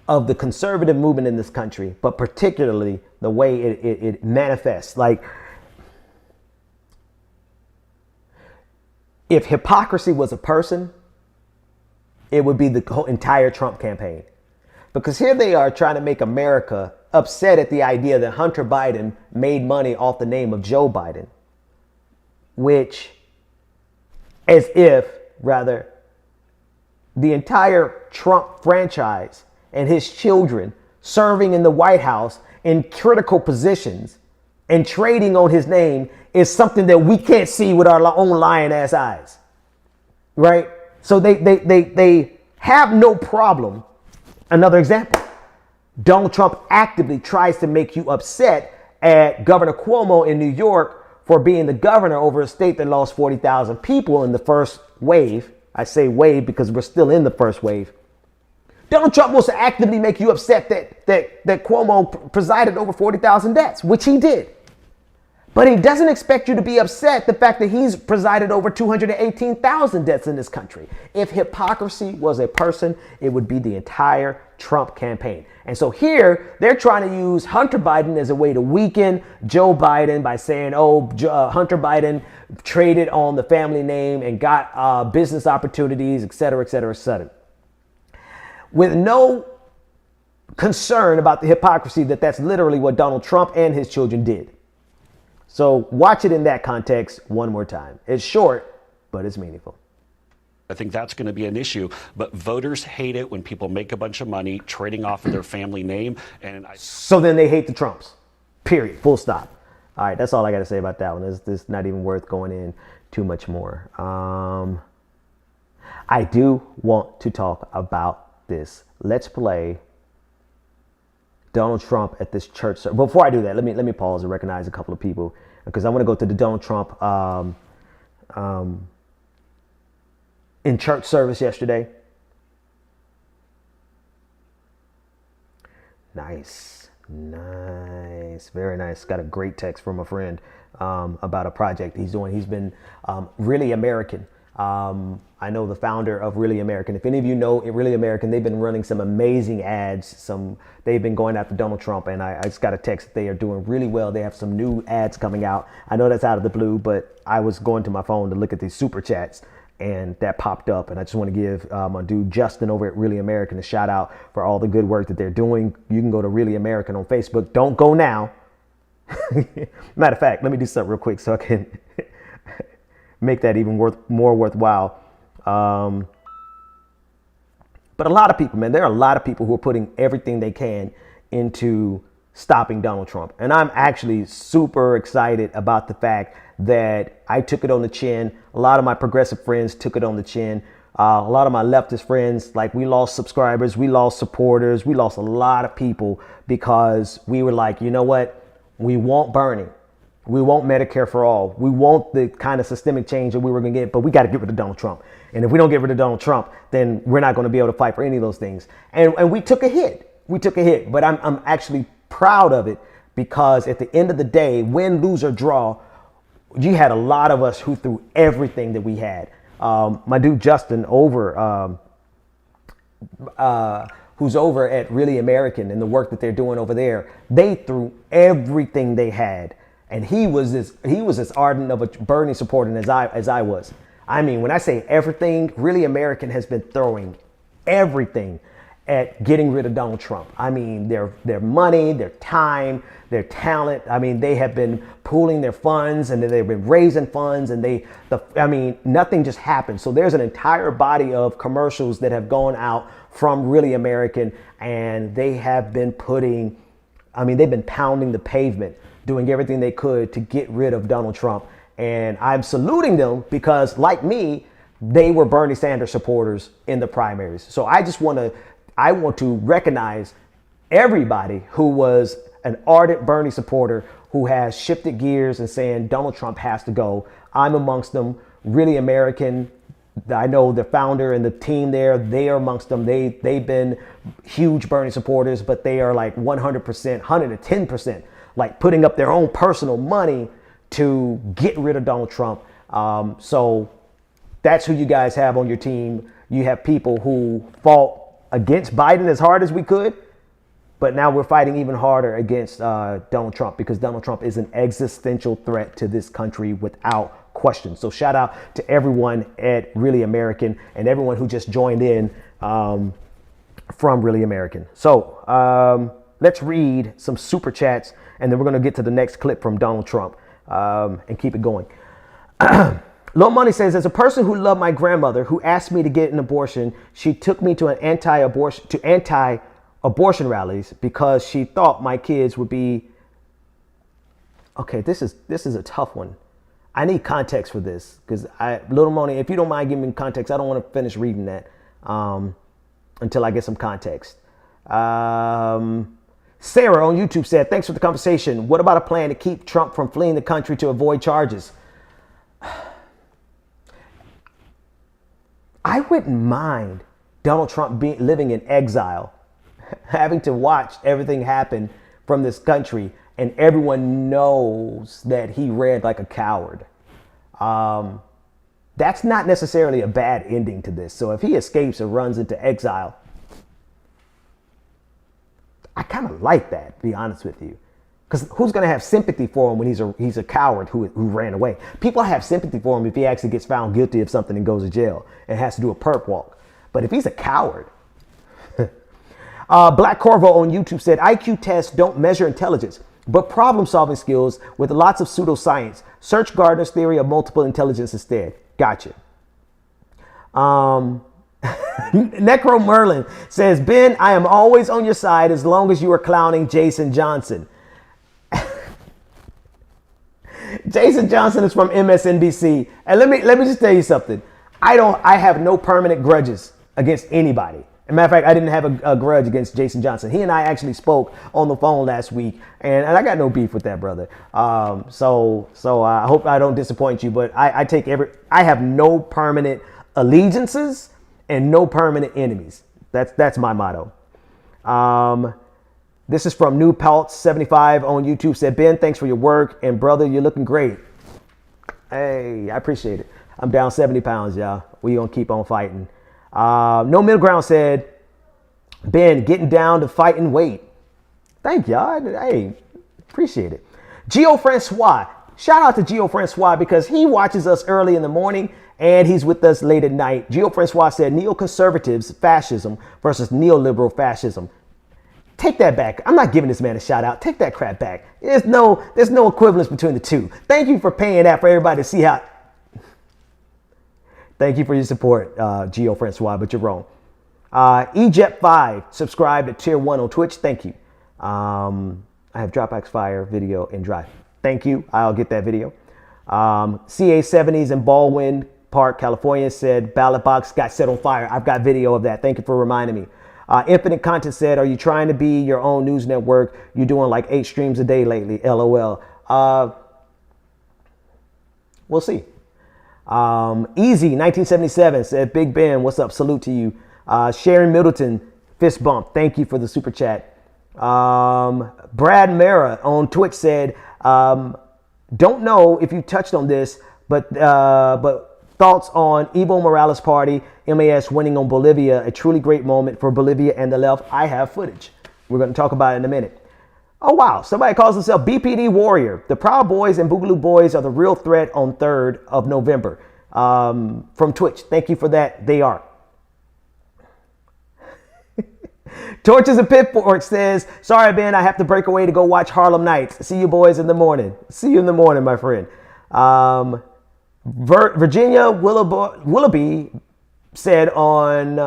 of the conservative movement in this country, but particularly the way it manifests. Like, if hypocrisy was a person, it would be the whole entire Trump campaign. Because here they are trying to make America upset at the idea that Hunter Biden made money off the name of Joe Biden, which, as if, rather, the entire Trump franchise and his children serving in the White House in critical positions and trading on his name is something that we can't see with our own lion ass eyes. Right? So they have no problem. Another example. Donald Trump actively tries to make you upset at Governor Cuomo in New York for being the governor over a state that lost 40,000 people in the first wave. I say wave because we're still in the first wave. Donald Trump wants to actively make you upset that Cuomo presided over 40,000 deaths, which he did. But he doesn't expect you to be upset the fact that he's presided over 218,000 deaths in this country. If hypocrisy was a person, it would be the entire Trump campaign. And so here they're trying to use Hunter Biden as a way to weaken Joe Biden by saying, Hunter Biden traded on the family name and got business opportunities, et cetera, et cetera, et cetera. With no concern about the hypocrisy that's literally what Donald Trump and his children did. So watch it in that context one more time. It's short, but it's meaningful. I think that's going to be an issue, but voters hate it when people make a bunch of money trading off of their family name. So then they hate the Trumps, period, full stop. All right, that's all I got to say about that one. It's not even worth going in too much more. I do want to talk about this. Let's play Donald Trump at this church. Before I do that, let me pause and recognize a couple of people, because I want to go to the Donald Trump in church service yesterday. Nice, very nice. Got a great text from a friend about a project he's doing. He's been Really American. I know the founder of Really American. If any of you know Really American, they've been running some amazing ads. They've been going after Donald Trump, and I just got a text that they are doing really well. They have some new ads coming out. I know that's out of the blue, but I was going to my phone to look at these super chats, and that popped up. And I just want to give my dude Justin over at Really American a shout out for all the good work that they're doing. You can go to Really American on Facebook. Don't go now. Matter of fact, let me do something real quick so I can make that even more worthwhile. But a lot of people, man, there are a lot of people who are putting everything they can into stopping Donald Trump. And I'm actually super excited about the fact that I took it on the chin. A lot of my progressive friends took it on the chin. A lot of my leftist friends, like, we lost subscribers, we lost supporters, we lost a lot of people because we were like, you know what? We want Bernie. We want Medicare for all. We want the kind of systemic change that we were going to get, but we got to get rid of Donald Trump. And if we don't get rid of Donald Trump, then we're not going to be able to fight for any of those things. And we took a hit. But I'm actually proud of it, because at the end of the day, win, lose, or draw, you had a lot of us who threw everything that we had. My dude Justin who's over at Really American and the work that they're doing over there, they threw everything they had. And he was as ardent of a Bernie supporter as I was. I mean, when I say everything, Really American has been throwing everything at getting rid of Donald Trump. I mean, their money, their time, their talent. I mean, they have been pooling their funds, and they've been raising funds, and nothing just happened. So there's an entire body of commercials that have gone out from Really American, and they have been they've been pounding the pavement, doing everything they could to get rid of Donald Trump. And I'm saluting them because, like me, they were Bernie Sanders supporters in the primaries. So I want to recognize everybody who was an ardent Bernie supporter who has shifted gears and saying Donald Trump has to go. I'm amongst them. Really American, I know the founder and the team there, they are amongst them. They've been huge Bernie supporters, but they are like 100%, 110%, like putting up their own personal money to get rid of Donald Trump. So that's who you guys have on your team. You have people who fought against Biden as hard as we could, but now we're fighting even harder against Donald Trump, because Donald Trump is an existential threat to this country without question. So shout out to everyone at Really American and everyone who just joined in from Really American. So let's read some super chats, and then we're going to get to the next clip from Donald Trump and keep it going. Low Money says, as a person who loved my grandmother, who asked me to get an abortion, she took me to anti-abortion rallies because she thought my kids would be. Okay, this is a tough one. I need context for this, because Little Money, if you don't mind giving me context, I don't want to finish reading that until I get some context. Sarah on YouTube said, thanks for the conversation. What about a plan to keep Trump from fleeing the country to avoid charges? I wouldn't mind Donald Trump living in exile, having to watch everything happen from this country, and everyone knows that he ran like a coward. That's not necessarily a bad ending to this. So if he escapes or runs into exile, I kind of like that, to be honest with you. Because who's going to have sympathy for him when he's a coward who ran away? People have sympathy for him if he actually gets found guilty of something and goes to jail and has to do a perp walk. But if he's a coward. Black Corvo on YouTube said, IQ tests don't measure intelligence, but problem-solving skills with lots of pseudoscience. Search Gardner's theory of multiple intelligence instead. Gotcha. Necro Merlin says, Ben, I am always on your side as long as you are clowning Jason Johnson. Jason Johnson is from MSNBC. And let me just tell you something. I have no permanent grudges against anybody. As a matter of fact, I didn't have a grudge against Jason Johnson. He and I actually spoke on the phone last week, and I got no beef with that brother. So I hope I don't disappoint you, but I have no permanent allegiances and no permanent enemies. That's my motto. This is from New Peltz 75 on YouTube. Said, Ben, thanks for your work, and brother, you're looking great. Hey, I appreciate it. I'm down 70 pounds, y'all. We gonna keep on fighting. No Middle Ground said, Ben, getting down to fighting weight. Thank y'all. Hey, appreciate it. Gio Francois. Shout out to Gio Francois because he watches us early in the morning and he's with us late at night. Gio Francois said, neoconservatives fascism versus neoliberal fascism. Take that back. I'm not giving this man a shout out. Take that crap back. There's no equivalence between the two. Thank you for paying that for everybody to see how. Thank you for your support, Gio Francois, but you're wrong. Ejep5 subscribed at tier 1 on Twitch. Thank you. I have Dropbox Fire video and Drive. Thank you. I'll get that video. CA70s in Baldwin Park, California said ballot box got set on fire. I've got video of that. Thank you for reminding me. Infinite Content said, are you trying to be your own news network? You're doing like 8 streams a day lately. LOL. We'll see. Easy 1977 said, Big Ben, what's up? Salute to you. Sharon Middleton, fist bump. Thank you for the super chat. Brad Mara on Twitch said, don't know if you touched on this, but thoughts on Evo Morales' party, MAS winning on Bolivia, a truly great moment for Bolivia and the left. I have footage. We're going to talk about it in a minute. Oh, wow. Somebody calls himself BPD Warrior. The Proud Boys and Boogaloo Boys are the real threat on 3rd of November. From Twitch. Thank you for that. They are. Torches and Pitchfork says, sorry, Ben, I have to break away to go watch Harlem Nights. See you boys in the morning. See you in the morning, my friend. Virginia Willoughby said on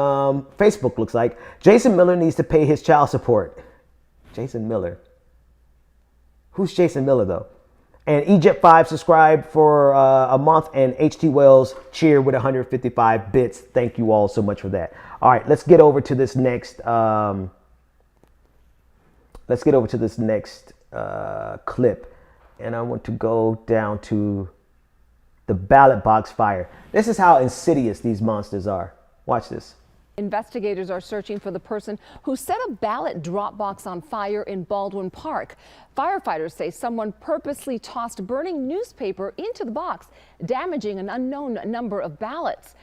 Facebook, looks like, Jason Miller needs to pay his child support. Jason Miller. Who's Jason Miller, though? And Egypt 5 subscribed for a month, and HT Wells cheered with 155 bits. Thank you all so much for that. All right, let's get over to this next. Clip, and I want to go down to the ballot box fire. This is how insidious these monsters are. Watch this. Investigators are searching for the person who set a ballot drop box on fire in Baldwin Park. Firefighters say someone purposely tossed burning newspaper into the box, damaging an unknown number of ballots.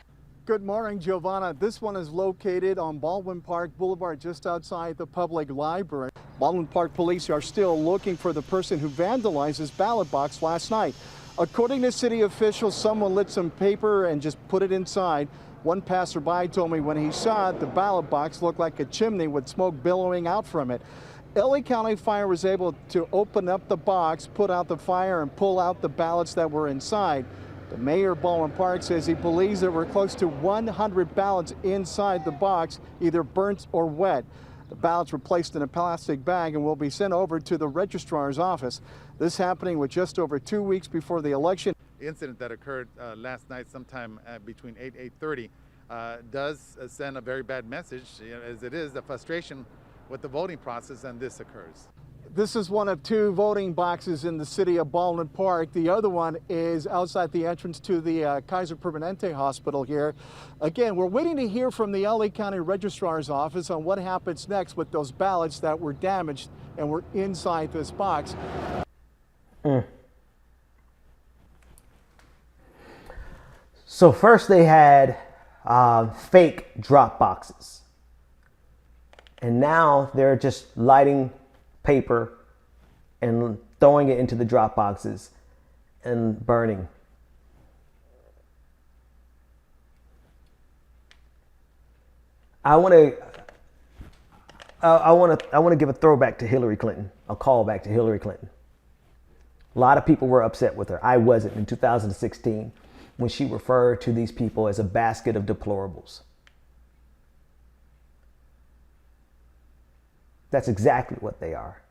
Good morning, Giovanna. This one is located on Baldwin Park Boulevard, just outside the public library. Baldwin Park police are still looking for the person who vandalized his ballot box last night. According to city officials, someone lit some paper and just put it inside. One passerby told me when he saw it, the ballot box looked like a chimney with smoke billowing out from it. LA County Fire was able to open up the box, put out the fire, and pull out the ballots that were inside. The mayor of Baldwin Park says he believes there were close to 100 ballots inside the box, either burnt or wet. The ballots were placed in a plastic bag and will be sent over to the registrar's office. This happening with just over 2 weeks before the election. The incident that occurred last night sometime between 8:30 does send a very bad message, as it is a frustration with the voting process, and this occurs. This is one of 2 voting boxes in the city of Baldwin Park. The other one is outside the entrance to the Kaiser Permanente Hospital here. Again, we're waiting to hear from the LA County Registrar's Office on what happens next with those ballots that were damaged and were inside this box. So first they had fake drop boxes. And now they're just lighting paper and throwing it into the drop boxes and burning. I want to give a throwback to Hillary Clinton, a callback to Hillary Clinton. A lot of people were upset with her. I wasn't in 2016 when she referred to these people as a basket of deplorables. That's exactly what they are.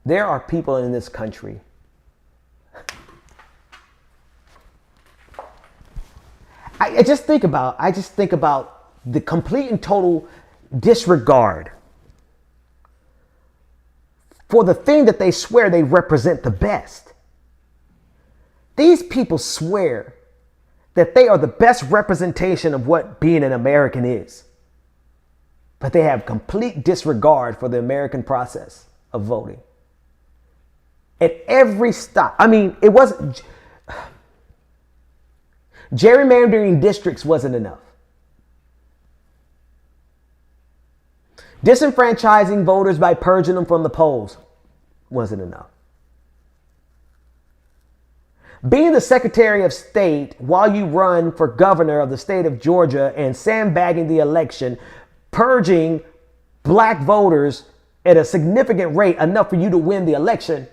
There are people in this country I just think about the complete and total disregard for the thing that they swear they represent the best. These people swear that they are the best representation of what being an American is. But they have complete disregard for the American process of voting. At every stop. I mean, it wasn't... Gerrymandering districts wasn't enough. Disenfranchising voters by purging them from the polls wasn't enough. Being the Secretary of State while you run for governor of the state of Georgia and sandbagging the election, purging black voters at a significant rate, enough for you to win the election.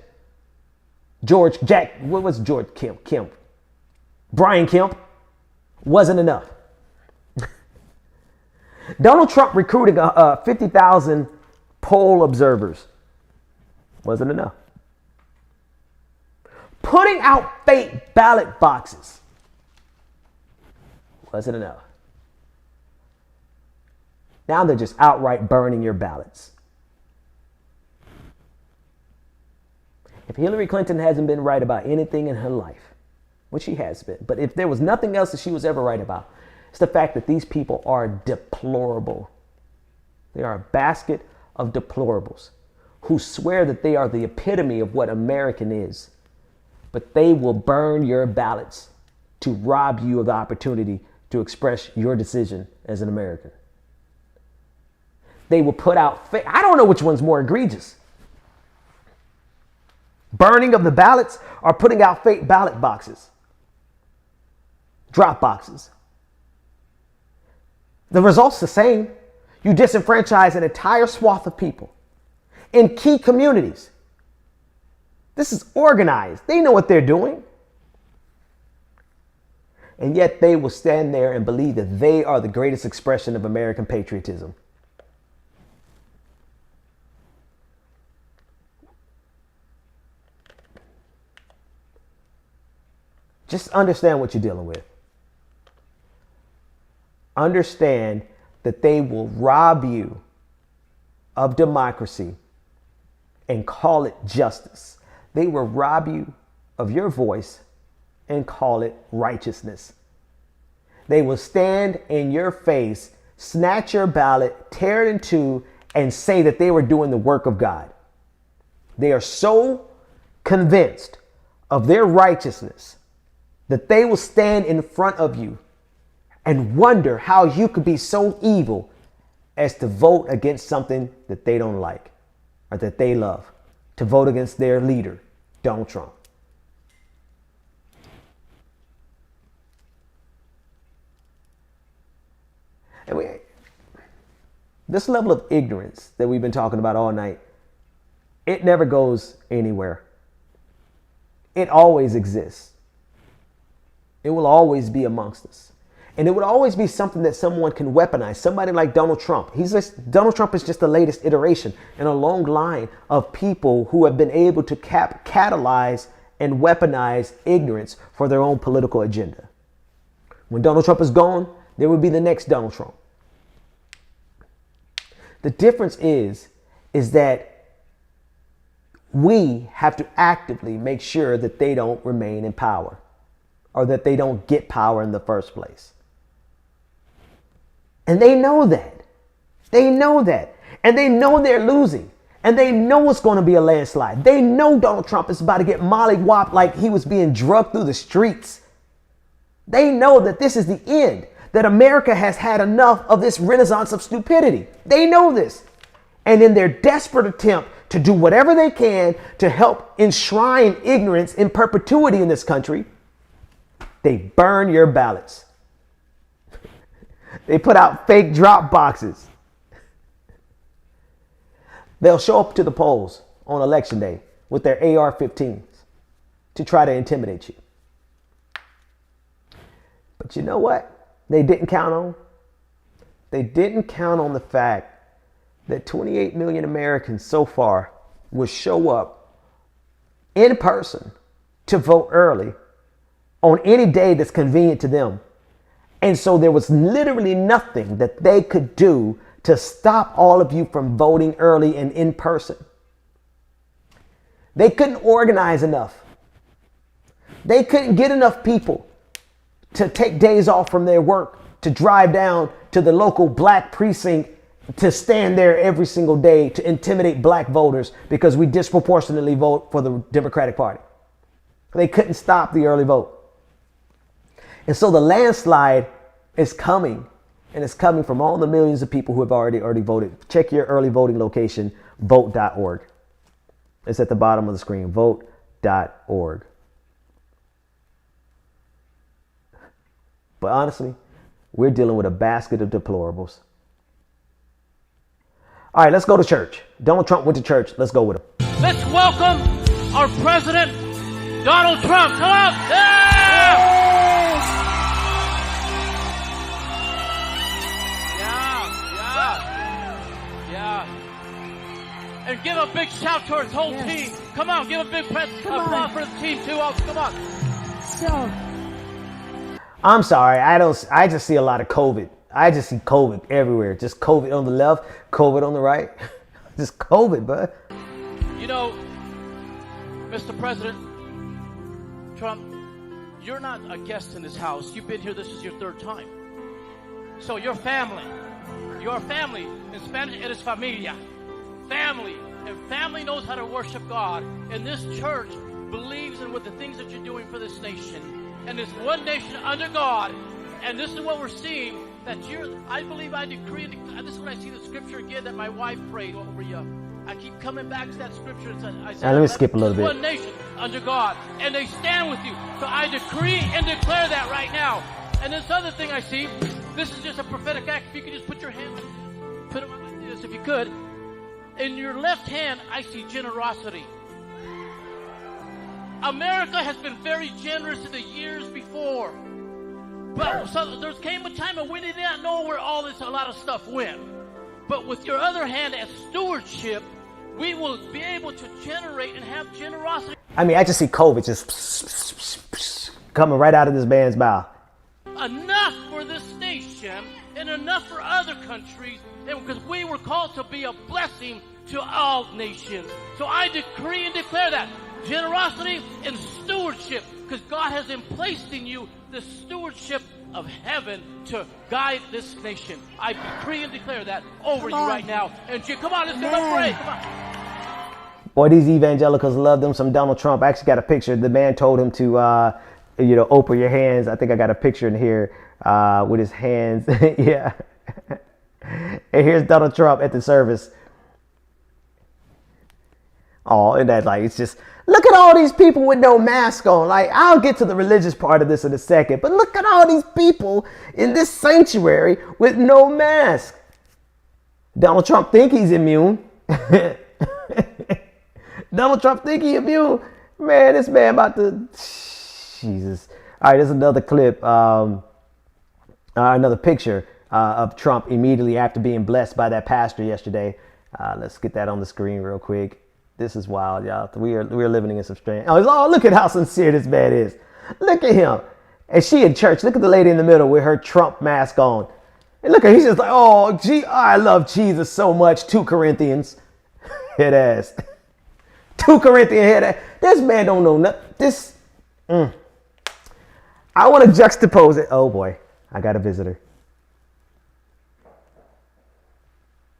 Brian Kemp, wasn't enough. Donald Trump recruiting 50,000 poll observers wasn't enough. Putting out fake ballot boxes wasn't enough. Now they're just outright burning your ballots. If Hillary Clinton hasn't been right about anything in her life, which she has been, but if there was nothing else that she was ever right about, It's the fact that these people are deplorable. They are a basket of deplorables who swear that they are the epitome of what American is. But they will burn your ballots to rob you of the opportunity to express your decision as an American. They will put out I don't know which one's more egregious. Burning of the ballots or putting out fake ballot boxes. Drop boxes. The result's the same. You disenfranchise an entire swath of people in key communities. This is organized. They know what they're doing. And yet they will stand there and believe that they are the greatest expression of American patriotism. Just understand what you're dealing with. Understand that they will rob you of democracy and call it justice. They will rob you of your voice and call it righteousness. They will stand in your face, snatch your ballot, tear it in two, and say that they were doing the work of God. They are so convinced of their righteousness that they will stand in front of you and wonder how you could be so evil as to vote against something that they don't like or that they love, to vote against their leader, Donald Trump. And this level of ignorance that we've been talking about all night, it never goes anywhere. It always exists. It will always be amongst us. And it would always be something that someone can weaponize. Somebody like Donald Trump. Donald Trump is just the latest iteration in a long line of people who have been able to catalyze and weaponize ignorance for their own political agenda. When Donald Trump is gone, there will be the next Donald Trump. The difference is that we have to actively make sure that they don't remain in power or that they don't get power in the first place. And they know that. They know that. And they know they're losing. And they know it's going to be a landslide. They know Donald Trump is about to get mollywopped like he was being drugged through the streets. They know that this is the end, that America has had enough of this renaissance of stupidity. They know this. And in their desperate attempt to do whatever they can to help enshrine ignorance in perpetuity in this country, they burn your ballots. They put out fake drop boxes. They'll show up to the polls on election day with their AR-15s to try to intimidate you. But you know what they didn't count on? They didn't count on the fact that 28 million Americans so far will show up in person to vote early on any day that's convenient to them. And so there was literally nothing that they could do to stop all of you from voting early and in person. They couldn't organize enough. They couldn't get enough people to take days off from their work to drive down to the local black precinct to stand there every single day to intimidate black voters because we disproportionately vote for the Democratic Party. They couldn't stop the early vote. And so the landslide is coming, and it's coming from all the millions of people who have already voted. Check your early voting location, vote.org. It's at the bottom of the screen, vote.org. But honestly, we're dealing with a basket of deplorables. All right, let's go to church. Donald Trump went to church. Let's go with him. Let's welcome our president, Donald Trump. Come on. Yeah! And give a big shout to our whole team. Come on, give a big applause for the team too. Come on. So, I'm sorry, I just see a lot of COVID. I just see COVID everywhere. Just COVID on the left, COVID on the right. Just COVID, bud. You know, Mr. President Trump, you're not a guest in this house. You've been here, this is your third time. So your family, in Spanish it is familia, family, and family knows how to worship God. And this church believes in what the things that you're doing for this nation. And this one nation under God. And this is what we're seeing, that I believe, I decree, and this is when I see the scripture again that my wife prayed over you. I keep coming back to that scripture. I said, let me skip a little bit. One nation under God, and they stand with you. So I decree and declare that right now. And this other thing I see, this is just a prophetic act. If you could just put your hand, put them like this, if you could. In your left hand, I see generosity. America has been very generous in the years before. But so there came a time when we did not know where a lot of stuff went. But with your other hand as stewardship, we will be able to generate and have generosity. I mean, I just see COVID just coming right out of this man's mouth. Enough for this nation and enough for other countries, because we were called to be a blessing to all nations. So I decree and declare that generosity and stewardship, because God has placed in you the stewardship of heaven to guide this nation. I decree and declare that over you right now. And come on, let's give up praise. Come on. Boy, these evangelicals love them some Donald Trump. I actually got a picture. The man told him to, open your hands. I think I got a picture in here with his hands. Yeah. And here's Donald Trump at the service. Oh, and that, like, it's just, look at all these people with no mask on. Like, I'll get to the religious part of this in a second, but look at all these people in this sanctuary with no mask. Donald Trump think he's immune. Donald Trump think he's immune. Man, this man about to, Jesus. All right, there's another clip, another picture of Trump immediately after being blessed by that pastor yesterday. Let's get that on the screen real quick. This is wild, y'all. We are living in some strange. Oh, look at how sincere this man is. Look at him. And she in church. Look at the lady in the middle with her Trump mask on. And look at, he's just like, oh, gee, I love Jesus so much. 2 Corinthians. Head ass. 2 Corinthians head ass. This man don't know nothing. I want to juxtapose it. Oh boy, I got a visitor.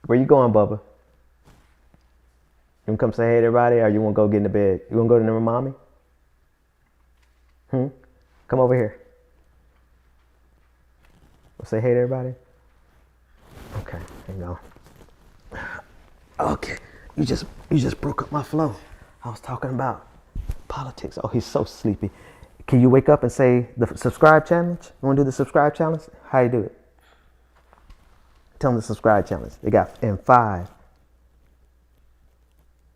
Where you going, Bubba? You want to come say hey to everybody, or you want to go get in the bed? You want to go to number mommy? Come over here. We'll say hey to everybody. Okay, hang on. Okay, you just broke up my flow. I was talking about politics. Oh, he's so sleepy. Can you wake up and say the subscribe challenge? You want to do the subscribe challenge? How you do it? Tell them the subscribe challenge. They got in 5.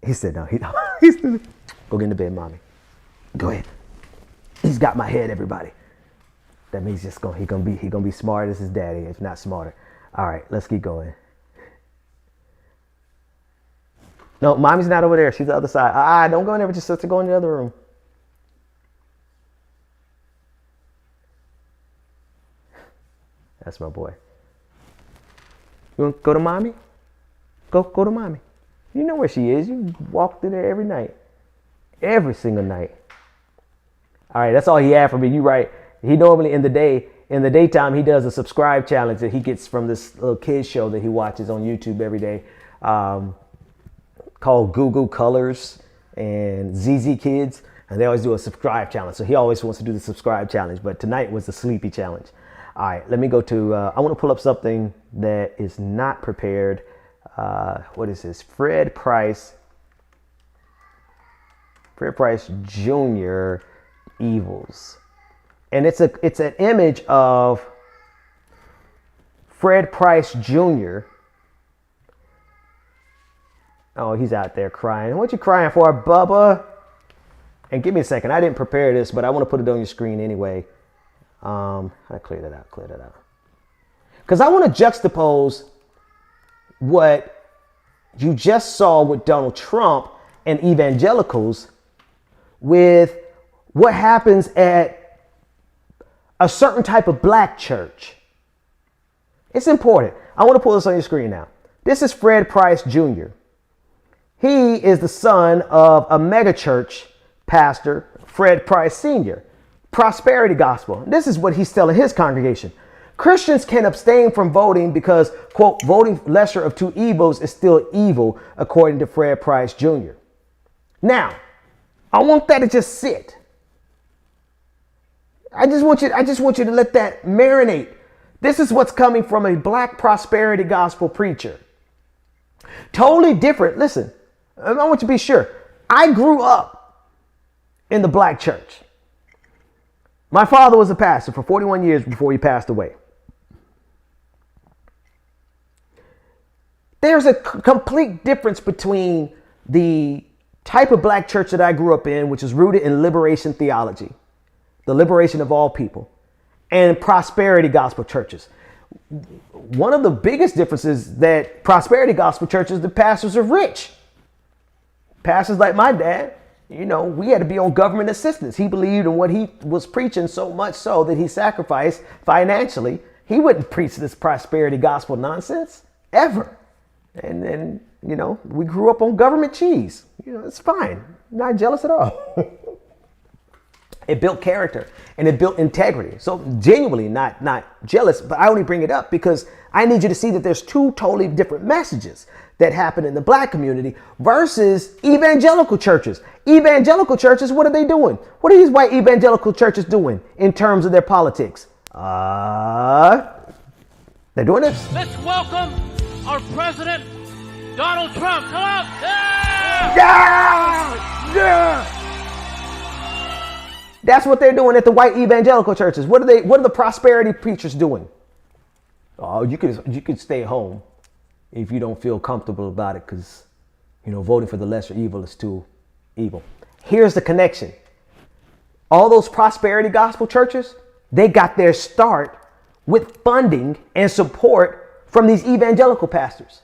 He said no. He's go get in the bed, mommy. Go ahead. He's got my head, everybody. That means he gonna be smart as his daddy, if not smarter. All right, let's keep going. No, mommy's not over there. She's the other side. Don't go in there with your sister. Go in the other room. That's my boy. You want to go to mommy? Go to mommy. You know where she is. You walk through there every night. Every single night. All right, that's all he had for me. You right. He normally in the daytime, he does a subscribe challenge that he gets from this little kids show that he watches on YouTube every day, called Google Colors and ZZ Kids. And they always do a subscribe challenge. So he always wants to do the subscribe challenge. But tonight was the sleepy challenge. All right, let me go to, I want to pull up something that is not prepared. What is this? Fred Price Jr. Evils. And it's an image of Fred Price Jr. Oh, he's out there crying. What you crying for, Bubba? And give me a second. I didn't prepare this, but I want to put it on your screen anyway. I clear that out. Because I want to juxtapose what you just saw with Donald Trump and evangelicals with what happens at a certain type of black church. It's important. I want to pull this on your screen now. This is Fred Price Jr. He is the son of a megachurch pastor, Fred Price Sr. Prosperity Gospel. This is what he's telling his congregation. Christians can abstain from voting because, quote, voting lesser of two evils is still evil, according to Fred Price Jr. Now, I want that to just sit. I just want you to let that marinate. This is what's coming from a black prosperity gospel preacher. Totally different. Listen, I want you to be sure. I grew up in the black church. My father was a pastor for 41 years before he passed away. There's a complete difference between the type of black church that I grew up in, which is rooted in liberation theology, the liberation of all people, and prosperity gospel churches. One of the biggest differences that prosperity gospel churches, the pastors are rich. Pastors like my dad, you know, we had to be on government assistance. He believed in what he was preaching so much so that he sacrificed financially. He wouldn't preach this prosperity gospel nonsense ever. And then, you know, we grew up on government cheese. You know, it's fine. Not jealous at all. It built character and it built integrity. So genuinely not jealous, but I only bring it up because I need you to see that there's two totally different messages that happen in the black community versus evangelical churches. Evangelical churches, what are they doing? What are these white evangelical churches doing in terms of their politics? They're doing this. Let's welcome our president, Donald Trump. Come on. Yeah! Yeah! Yeah! That's what they're doing at the white evangelical churches. What are the prosperity preachers doing? Oh, you could stay home if you don't feel comfortable about it because, you know, voting for the lesser evil is too evil. Here's the connection. All those prosperity gospel churches, they got their start with funding and support from these evangelical pastors.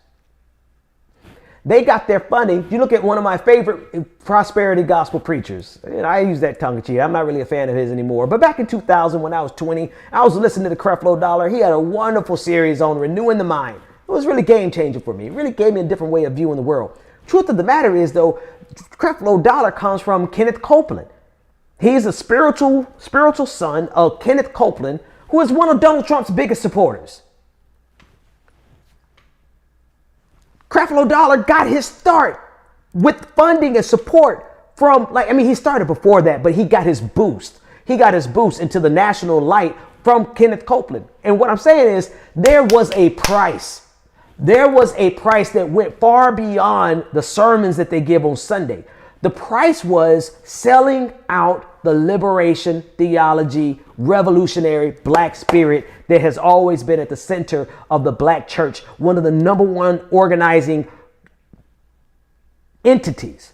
They got their funding. You look at one of my favorite prosperity gospel preachers. And I use that tongue in cheek. I'm not really a fan of his anymore. But back in 2000, when I was 20, I was listening to Creflo Dollar. He had a wonderful series on renewing the mind. It was really game changing for me. It really gave me a different way of viewing the world. Truth of the matter is, though, Creflo Dollar comes from Kenneth Copeland. He's a spiritual son of Kenneth Copeland, who is one of Donald Trump's biggest supporters. Creflo Dollar got his start with funding and support from, he started before that, but he got his boost. He got his boost into the national light from Kenneth Copeland. And what I'm saying is there was a price. There was a price that went far beyond the sermons that they give on Sunday. The price was selling out the liberation theology, revolutionary black spirit that has always been at the center of the black church. One of the number one organizing entities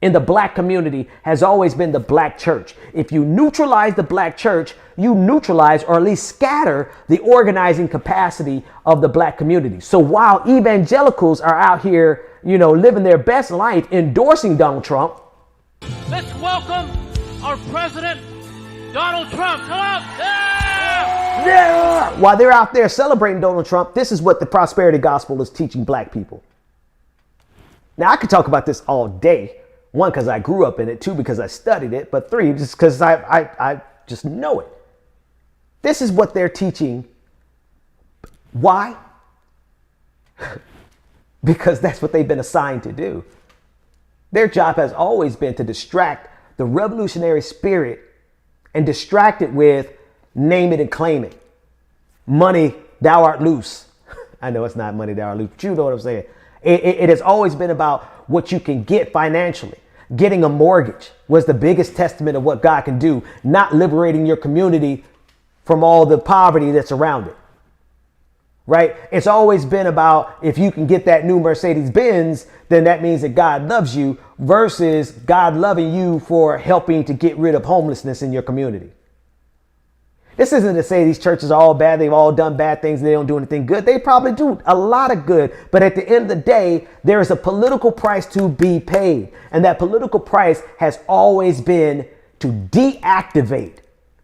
in the black community has always been the black church. If you neutralize the black church, you neutralize or at least scatter the organizing capacity of the black community. So while evangelicals are out here, you know, living their best life endorsing Donald Trump, let's welcome our president, Donald Trump. Come on. Yeah! Yeah! While they're out there celebrating Donald Trump, this is what the prosperity gospel is teaching black people. Now, I could talk about this all day. One, because I grew up in it. Two, because I studied it. But three, just because I just know it. This is what they're teaching. Why? Because that's what they've been assigned to do. Their job has always been to distract the revolutionary spirit and distract it with name it and claim it. Money, thou art loose. I know it's not money, thou art loose, but you know what I'm saying. It has always been about what you can get financially. Getting a mortgage was the biggest testament of what God can do, not liberating your community from all the poverty that's around it. Right? It's always been about if you can get that new Mercedes Benz, then that means that God loves you versus God loving you for helping to get rid of homelessness in your community. This isn't to say these churches are all bad. They've all done bad things. And they don't do anything good. They probably do a lot of good. But at the end of the day, there is a political price to be paid. And that political price has always been to deactivate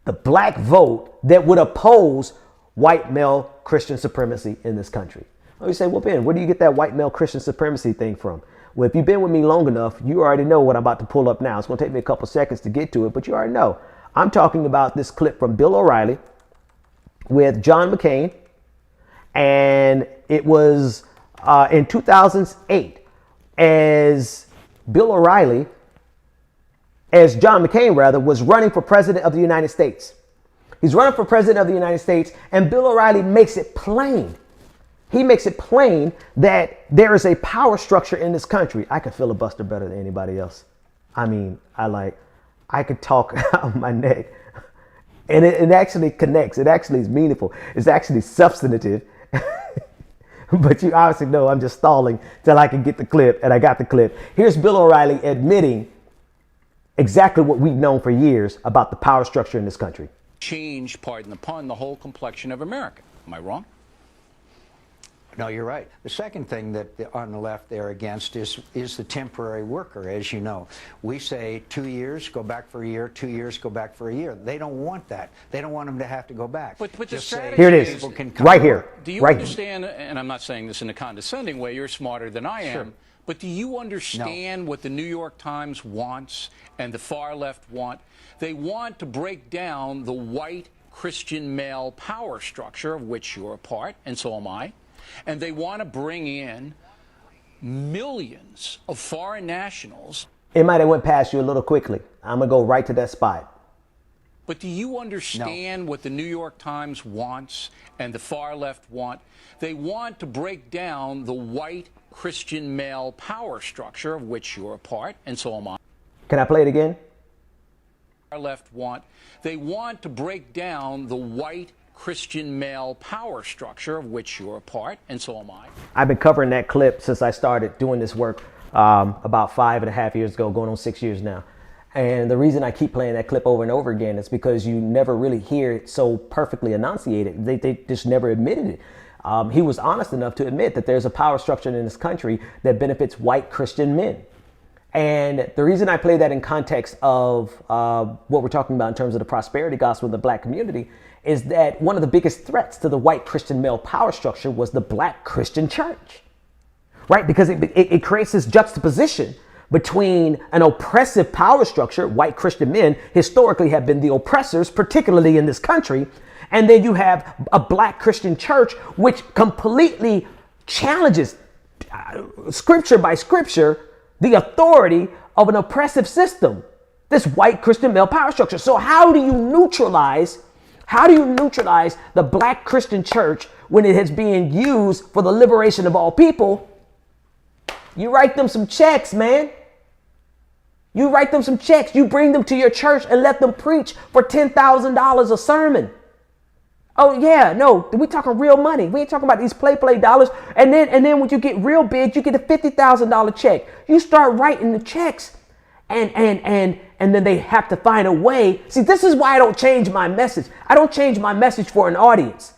the black vote that would oppose white male Christian supremacy in this country. Oh, you say, well, Ben, where do you get that white male Christian supremacy thing from? Well, if you've been with me long enough, you already know what I'm about to pull up now. It's going to take me a couple seconds to get to it, but you already know. I'm talking about this clip from Bill O'Reilly with John McCain, and it was in 2008 as John McCain rather, was running for president of the United States. He's running for president of the United States, and Bill O'Reilly makes it plain. He makes it plain that there is a power structure in this country. I can filibuster better than anybody else. I mean, I could talk out of my neck. And it actually connects. It actually is meaningful. It's actually substantive. But you obviously know I'm just stalling till I can get the clip, and I got the clip. Here's Bill O'Reilly admitting exactly what we've known for years about the power structure in this country. Change, pardon the pun, the whole complexion of America. Am I wrong? No, you're right. The second thing that on the left they're against is the temporary worker, as you know. We say 2 years, go back for a year, 2 years, go back for a year. They don't want that. They don't want them to have to go back. But the strategy here it is, right here. Do you understand, and I'm not saying this in a condescending way, you're smarter than I am, sure. But do you understand what the New York Times wants and the far left want? They want to break down the white Christian male power structure of which you're a part, and so am I. And they want to bring in millions of foreign nationals. It might have went past you a little quickly. I'm going to go right to that spot. But do you understand what the New York Times wants and the far left want? They want to break down the white Christian male power structure of which you're a part, and so am I. Can I play it again? Far left want. They want to break down the white Christian male power structure of which you're a part, and so am I. I've been covering that clip since I started doing this work about 5.5 years ago, going on 6 years now. And the reason I keep playing that clip over and over again is because you never really hear it so perfectly enunciated. They just never admitted it. He was honest enough to admit that there's a power structure in this country that benefits white Christian men. And the reason I play that in context of what we're talking about in terms of the prosperity gospel in the black community is that one of the biggest threats to the white Christian male power structure was the black Christian church, right? Because it creates this juxtaposition between an oppressive power structure. White Christian men historically have been the oppressors, particularly in this country. And then you have a black Christian church, which completely challenges scripture by scripture, the authority of an oppressive system, this white Christian male power structure. So how do you neutralize the black Christian church when it is being used for the liberation of all people? You write them some checks, man. You write them some checks. You bring them to your church and let them preach for $10,000 a sermon. Oh yeah, no, we're talking real money. We ain't talking about these play dollars. And then when you get real big, you get a $50,000 check. You start writing the checks, and then they have to find a way. See, this is why I don't change my message. I don't change my message for an audience.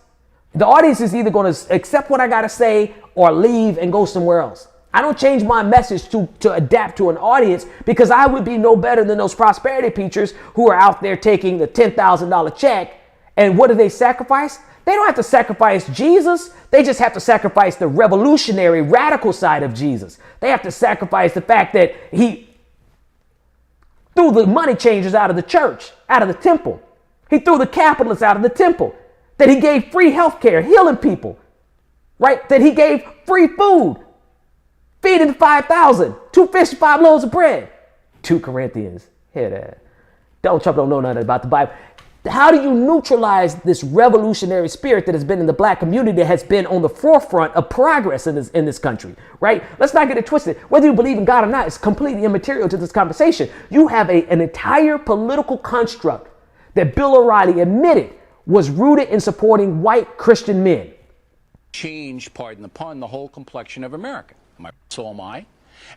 The audience is either going to accept what I got to say or leave and go somewhere else. I don't change my message to adapt to an audience, because I would be no better than those prosperity preachers who are out there taking the $10,000 check. And what do they sacrifice? They don't have to sacrifice Jesus. They just have to sacrifice the revolutionary, radical side of Jesus. They have to sacrifice the fact that he threw the money changers out of the church, out of the temple. He threw the capitalists out of the temple. That he gave free health care, healing people, right? That he gave free food, feeding the 5,000, 2 fish, 5 loaves of bread. 2 Corinthians. Hear that. Donald Trump don't know nothing about the Bible. How do you neutralize this revolutionary spirit that has been in the black community, that has been on the forefront of progress in this country, right? Let's not get it twisted. Whether you believe in God or not is completely immaterial to this conversation. You have an entire political construct that Bill O'Reilly admitted was rooted in supporting white Christian men. Change, pardon the pun, the whole complexion of America. So am I.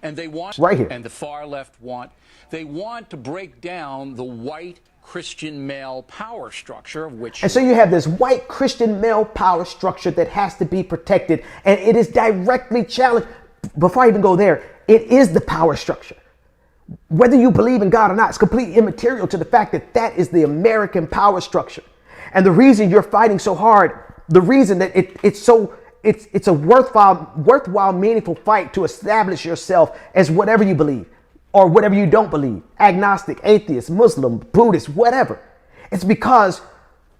And they want, right here, and the far left want, they want to break down the white Christian male power structure of which. And so you have this white Christian male power structure that has to be protected, and it is directly challenged. Before I even go there, it is the power structure. Whether you believe in God or not, it's completely immaterial to the fact that that is the American power structure. And the reason you're fighting so hard, the reason that it's a worthwhile, meaningful fight to establish yourself as whatever you believe or whatever you don't believe, agnostic, atheist, Muslim, Buddhist, whatever. It's because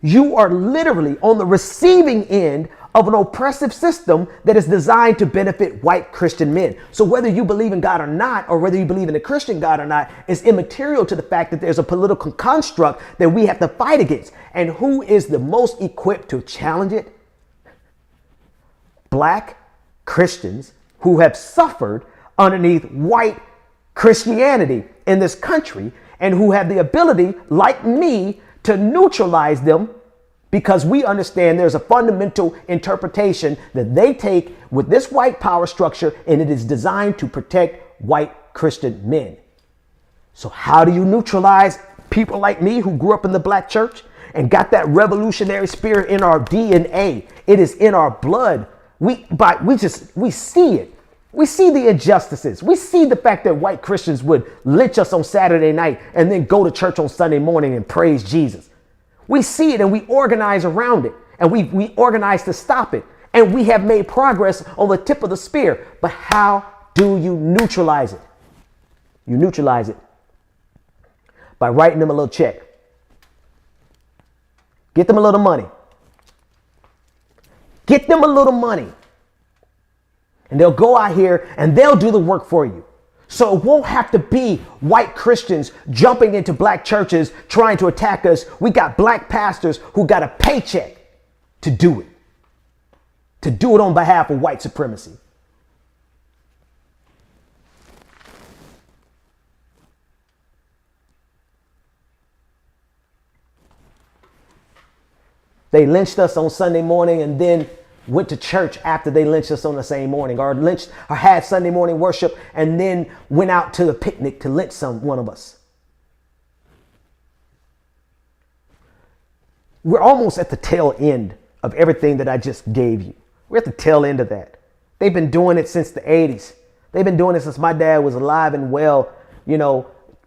You are literally on the receiving end of an oppressive system that is designed to benefit white Christian men. So whether you believe in God or not, or whether you believe in a Christian God or not, is immaterial to the fact that there's a political construct that we have to fight against. And who is the most equipped to challenge it? Black Christians who have suffered underneath white Christianity in this country and who have the ability, like me, to neutralize them, because we understand there's a fundamental interpretation that they take with this white power structure, and it is designed to protect white Christian men. So how do you neutralize people like me who grew up in the black church and got that revolutionary spirit in our DNA? It is in our blood. We see it. We see the injustices. We see the fact that white Christians would lynch us on Saturday night and then go to church on Sunday morning and praise Jesus. We see it and we organize around it, and we organize to stop it. And we have made progress on the tip of the spear. But how do you neutralize it? You neutralize it by writing them a little check. Get them a little money. Get them a little money. And they'll go out here and they'll do the work for you. So it won't have to be white Christians jumping into black churches trying to attack us. We got black pastors who got a paycheck to do it. To do it on behalf of white supremacy. They lynched us on Sunday morning and then went to church after they lynched us on the same morning, or lynched or had Sunday morning worship and then went out to the picnic to lynch one of us. We're almost at the tail end of everything that I just gave you. We're at the tail end of that. They've been doing it since the 80s. They've been doing it since my dad was alive and well,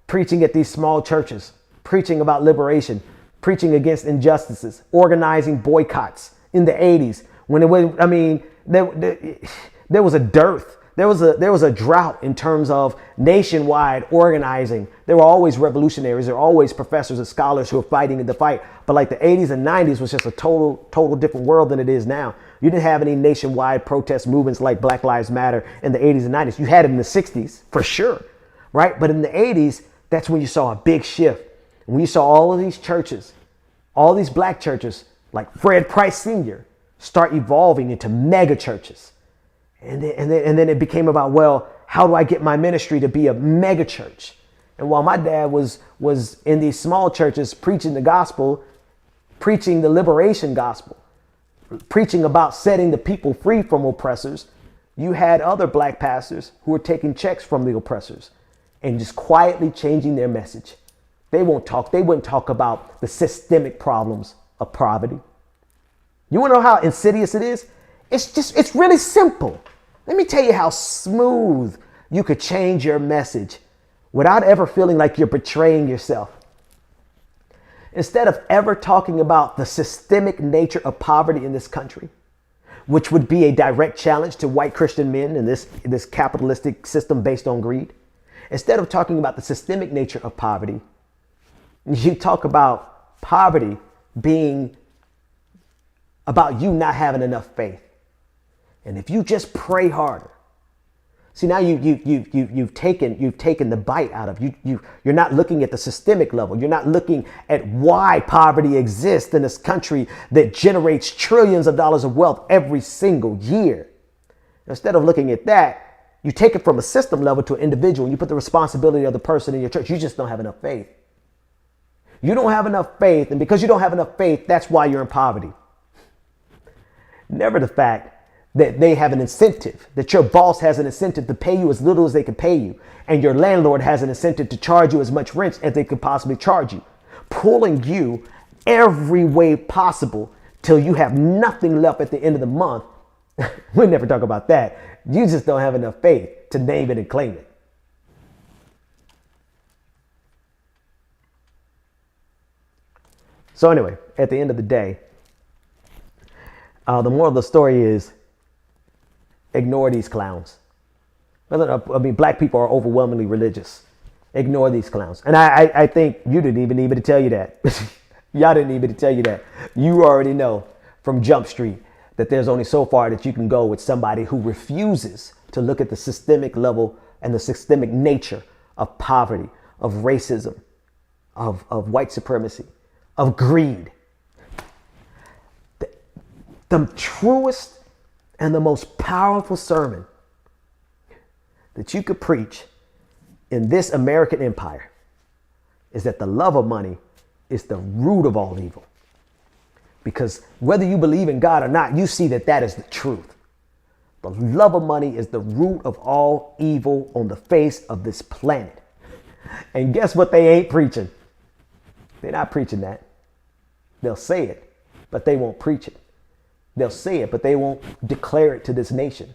preaching at these small churches, preaching about liberation, preaching against injustices, organizing boycotts in the 80s. When it was, there was a dearth. There was a drought in terms of nationwide organizing. There were always revolutionaries. There were always professors and scholars who were fighting in the fight. But like the 80s and 90s was just a total different world than it is now. You didn't have any nationwide protest movements like Black Lives Matter in the 80s and 90s. You had it in the 60s for sure, right? But in the 80s, that's when you saw a big shift. When you saw all of these churches, all these black churches like Fred Price Sr., start evolving into mega churches. And then it became about, well, how do I get my ministry to be a mega church? And while my dad was in these small churches preaching the gospel, preaching the liberation gospel, preaching about setting the people free from oppressors, you had other black pastors who were taking checks from the oppressors and just quietly changing their message. They wouldn't talk about the systemic problems of poverty. You want to know how insidious it is? It's really simple. Let me tell you how smooth you could change your message without ever feeling like you're betraying yourself. Instead of ever talking about the systemic nature of poverty in this country, which would be a direct challenge to white Christian men in this capitalistic system based on greed, instead of talking about the systemic nature of poverty, you talk about poverty being about you not having enough faith. And if you just pray harder. See, now you've taken the bite out of you're not looking at the systemic level. You're not looking at why poverty exists in this country that generates trillions of dollars of wealth every single year. Instead of looking at that, you take it from a system level to an individual and you put the responsibility of the person in your church. You just don't have enough faith. You don't have enough faith, and because you don't have enough faith, that's why you're in poverty. Never the fact that they have an incentive, that your boss has an incentive to pay you as little as they can pay you, and your landlord has an incentive to charge you as much rent as they could possibly charge you, pulling you every way possible till you have nothing left at the end of the month. We never talk about that. You just don't have enough faith to name it and claim it. So anyway, at the end of the day, the moral of the story is ignore these clowns. Black people are overwhelmingly religious. Ignore these clowns. And I think you didn't even need me to tell you that. Y'all didn't need me to tell you that. You already know from Jump Street that there's only so far that you can go with somebody who refuses to look at the systemic level and the systemic nature of poverty, of racism, of white supremacy, of greed. The truest and the most powerful sermon that you could preach in this American empire is that the love of money is the root of all evil. Because whether you believe in God or not, you see that that is the truth. The love of money is the root of all evil on the face of this planet. And guess what they ain't preaching? They're not preaching that. They'll say it, but they won't preach it. They'll say it, but they won't declare it to this nation.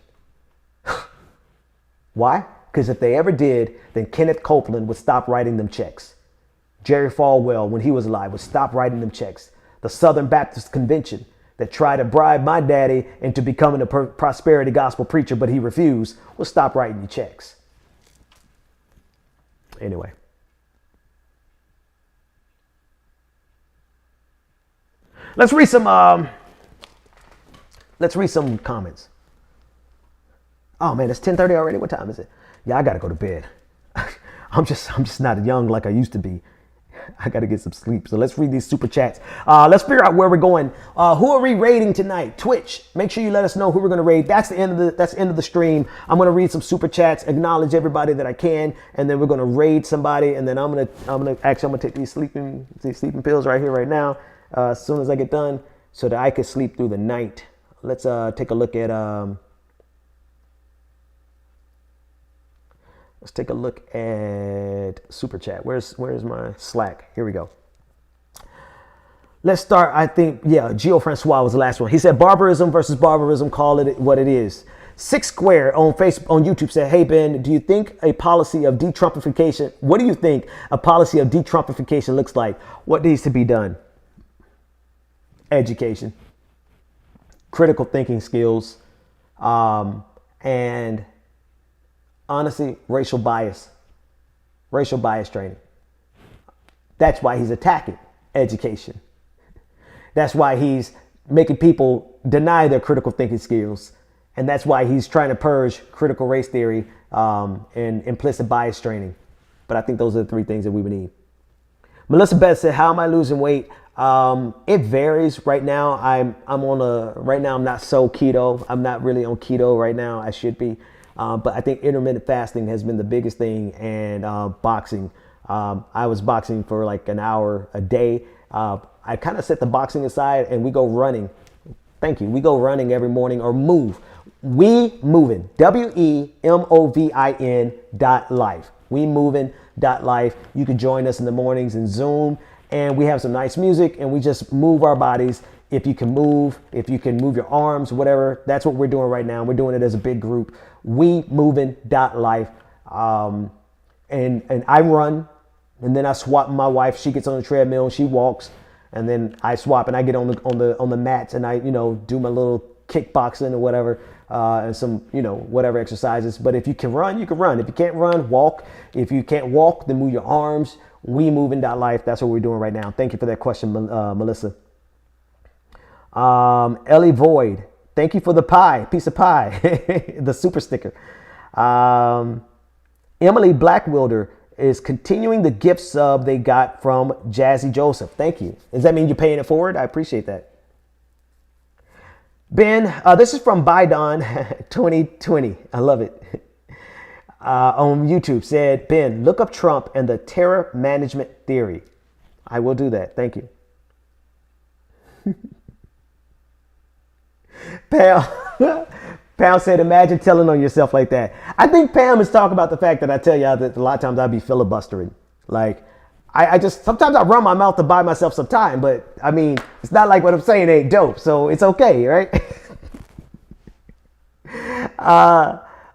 Why? Because if they ever did, then Kenneth Copeland would stop writing them checks. Jerry Falwell, when he was alive, would stop writing them checks. The Southern Baptist Convention that tried to bribe my daddy into becoming a prosperity gospel preacher, but he refused, will stop writing you checks. Anyway. Let's read some comments. Oh man, it's 10:30 already. What time is it? Yeah, I gotta go to bed. I'm just not young like I used to be. I gotta get some sleep. So let's read these super chats. Let's figure out where we're going. Who are we raiding tonight? Twitch. Make sure you let us know who we're gonna raid. That's the end of the stream. I'm gonna read some super chats, acknowledge everybody that I can, and then we're gonna raid somebody. And then I'm gonna take these sleeping pills right here, right now, as soon as I get done, so that I can sleep through the night. Let's take a look at super chat. Where's my Slack? Here we go. Let's start. I think, yeah, Gio Francois was the last one. He said barbarism versus barbarism, call it what it is. Six Square on YouTube said, hey Ben, do you think a policy of de-Trumpification, what do you think a policy of de-Trumpification looks like? What needs to be done? Education, critical thinking skills, and honestly, racial bias training. That's why he's attacking education. That's why he's making people deny their critical thinking skills. And that's why he's trying to purge critical race theory and implicit bias training. But I think those are the three things that we would need. Melissa Beth said, how am I losing weight? It varies. Right now, I'm not so keto. I'm not really on keto right now. I should be. But I think intermittent fasting has been the biggest thing, and boxing. I was boxing for like an hour a day. I kind of set the boxing aside and we go running. Thank you. We go running every morning or move. We moving. WEMOVIN.life. We moving.life. You can join us in the mornings in Zoom, and we have some nice music and we just move our bodies. If you can move your arms, whatever, that's what we're doing right now. We're doing it as a big group. We moving.life. And I run, and then I swap with my wife. She gets on the treadmill, she walks, and then I swap and I get on the mats and I, do my little kickboxing or whatever, and some, whatever exercises. But if you can run, you can run. If you can't run, walk. If you can't walk, then move your arms. We moving.life. That's what we're doing right now. Thank you for that question, Melissa. Ellie Void, thank you for the piece of pie, the super sticker. Emily Blackwilder is continuing the gift sub they got from Jazzy Joseph. Thank you. Does that mean you're paying it forward? I appreciate that. Ben, this is from Bidon 2020. I love it. On YouTube said, Ben, look up Trump and the terror management theory. I will do that. Thank you. Pam said, imagine telling on yourself like that. I think Pam is talking about the fact that I tell y'all that a lot of times I'll be filibustering. Like, I just, sometimes I run my mouth to buy myself some time, but I mean, it's not like what I'm saying ain't dope, so it's okay, right?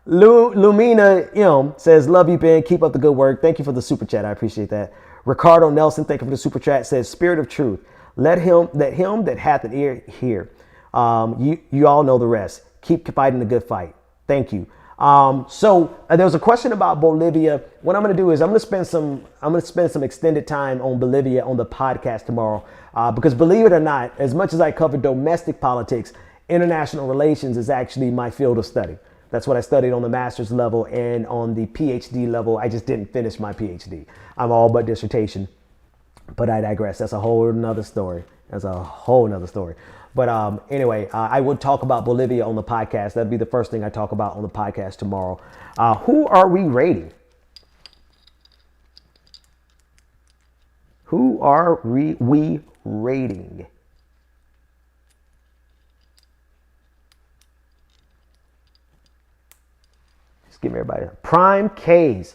Lumina says, love you, Ben. Keep up the good work. Thank you for the super chat. I appreciate that. Ricardo Nelson, thank you for the super chat, says, Spirit of Truth. Let him that hath an ear hear. You all know the rest. Keep fighting the good fight. Thank you. There was a question about Bolivia. What I'm going to do is I'm going to spend some extended time on Bolivia on the podcast tomorrow, because believe it or not, as much as I cover domestic politics, international relations is actually my field of study. That's what I studied on the master's level, and on the PhD level, I just didn't finish my PhD. I'm all but dissertation, but I digress. That's a whole nother story. But anyway, I will talk about Bolivia on the podcast. That'd be the first thing I talk about on the podcast tomorrow. Who are we rating? Who are we rating? Just give me everybody. Prime K's.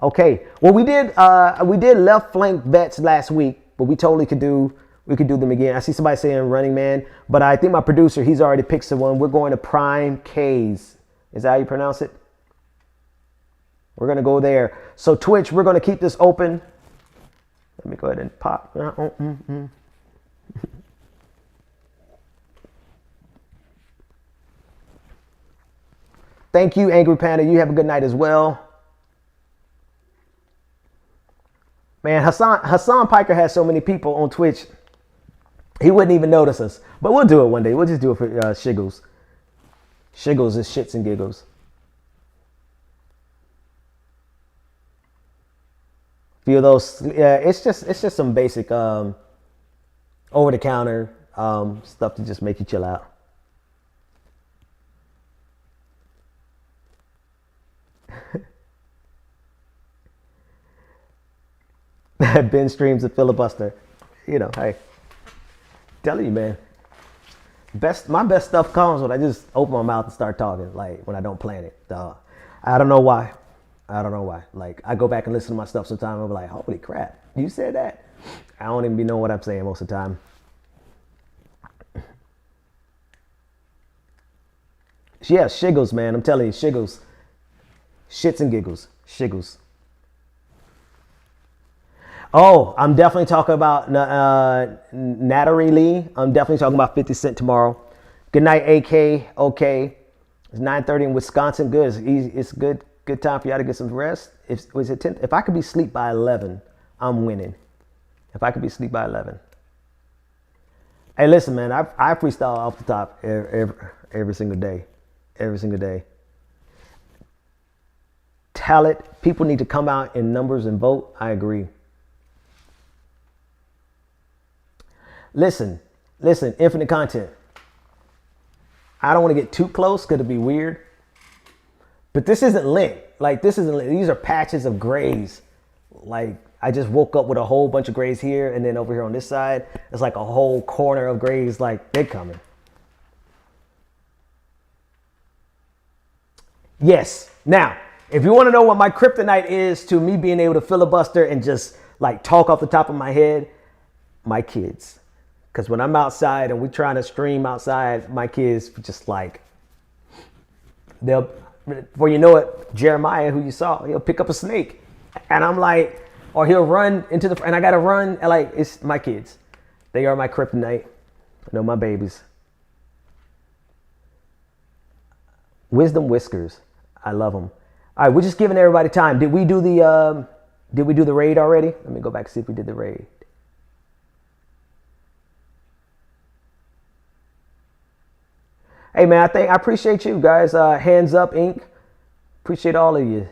Okay. Well, we did left flank bets last week, but we totally could do them again. I see somebody saying Running Man, but I think my producer, he's already picked someone. We're going to Prime K's. Is that how you pronounce it? We're going to go there. So Twitch, we're going to keep this open. Let me go ahead and pop. Thank you, Angry Panda. You have a good night as well. Man, Hassan Piker has so many people on Twitch, he wouldn't even notice us. But we'll do it one day. We'll just do it for shiggles. Shiggles is shits and giggles. Few of those, yeah, it's just some basic over the counter stuff to just make you chill out. Ben streams a filibuster. You know, hey, telling you, man. My best stuff comes when I just open my mouth and start talking. Like when I don't plan it. I don't know why. Like I go back and listen to my stuff sometimes. I'm like, holy crap, you said that? I don't even know what I'm saying most of the time. Yeah, shiggles, man. I'm telling you, shiggles. Shits and giggles. Shiggles. Oh, I'm definitely talking about Nattery Lee. I'm definitely talking about 50 Cent tomorrow. Good night, AK. Okay. It's 9:30 in Wisconsin. Good. It's easy. It's good time for y'all to get some rest. If I could be asleep by 11, I'm winning. If I could be asleep by 11. Hey, listen, man. I freestyle off the top every single day. Every single day. Talent. People need to come out in numbers and vote. I agree. Listen, infinite content. I don't want to get too close because it'd be weird. But this isn't lit. Like, this isn't lit. These are patches of grays. Like, I just woke up with a whole bunch of grays here, and then over here on this side, it's like a whole corner of grays. Like, they're coming. Yes. Now, if you want to know what my kryptonite is to me being able to filibuster and just, like, talk off the top of my head, my kids. Because when I'm outside and we're trying to stream outside, my kids just like, before you know it, Jeremiah, who you saw, he'll pick up a snake. And I'm like, or he'll run into the, and I got to run. And like, it's my kids. They are my kryptonite. I know my babies. Wisdom Whiskers. I love them. All right, we're just giving everybody time. Did we do the raid already? Let me go back and see if we did the raid. Hey, man, I appreciate you guys. Hands up, Inc. Appreciate all of you.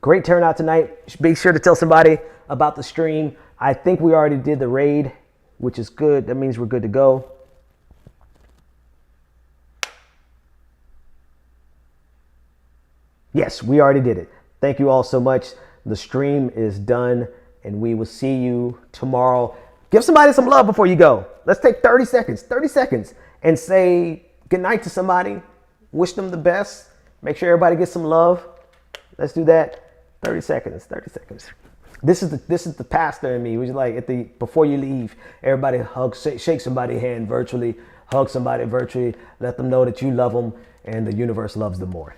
Great turnout tonight. Be sure to tell somebody about the stream. I think we already did the raid, which is good. That means we're good to go. Yes, we already did it. Thank you all so much. The stream is done, and we will see you tomorrow. Give somebody some love before you go. Let's take 30 seconds, and say goodnight to somebody. Wish them the best. Make sure everybody gets some love. Let's do that. 30 seconds. This is the pastor in me. Which is like before you leave, everybody shake somebody's hand virtually, hug somebody virtually, let them know that you love them and the universe loves them more.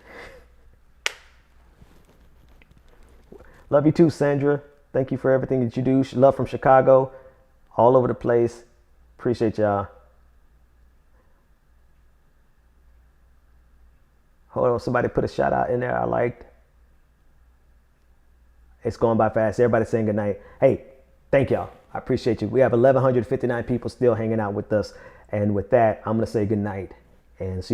Love you too, Sandra. Thank you for everything that you do. Love from Chicago, all over the place. Appreciate y'all. Hold on, somebody put a shout out in there I liked. It's going by fast. Everybody saying good night. Hey, thank y'all. I appreciate you. We have 1,159 people still hanging out with us. And with that, I'm going to say good night and see you.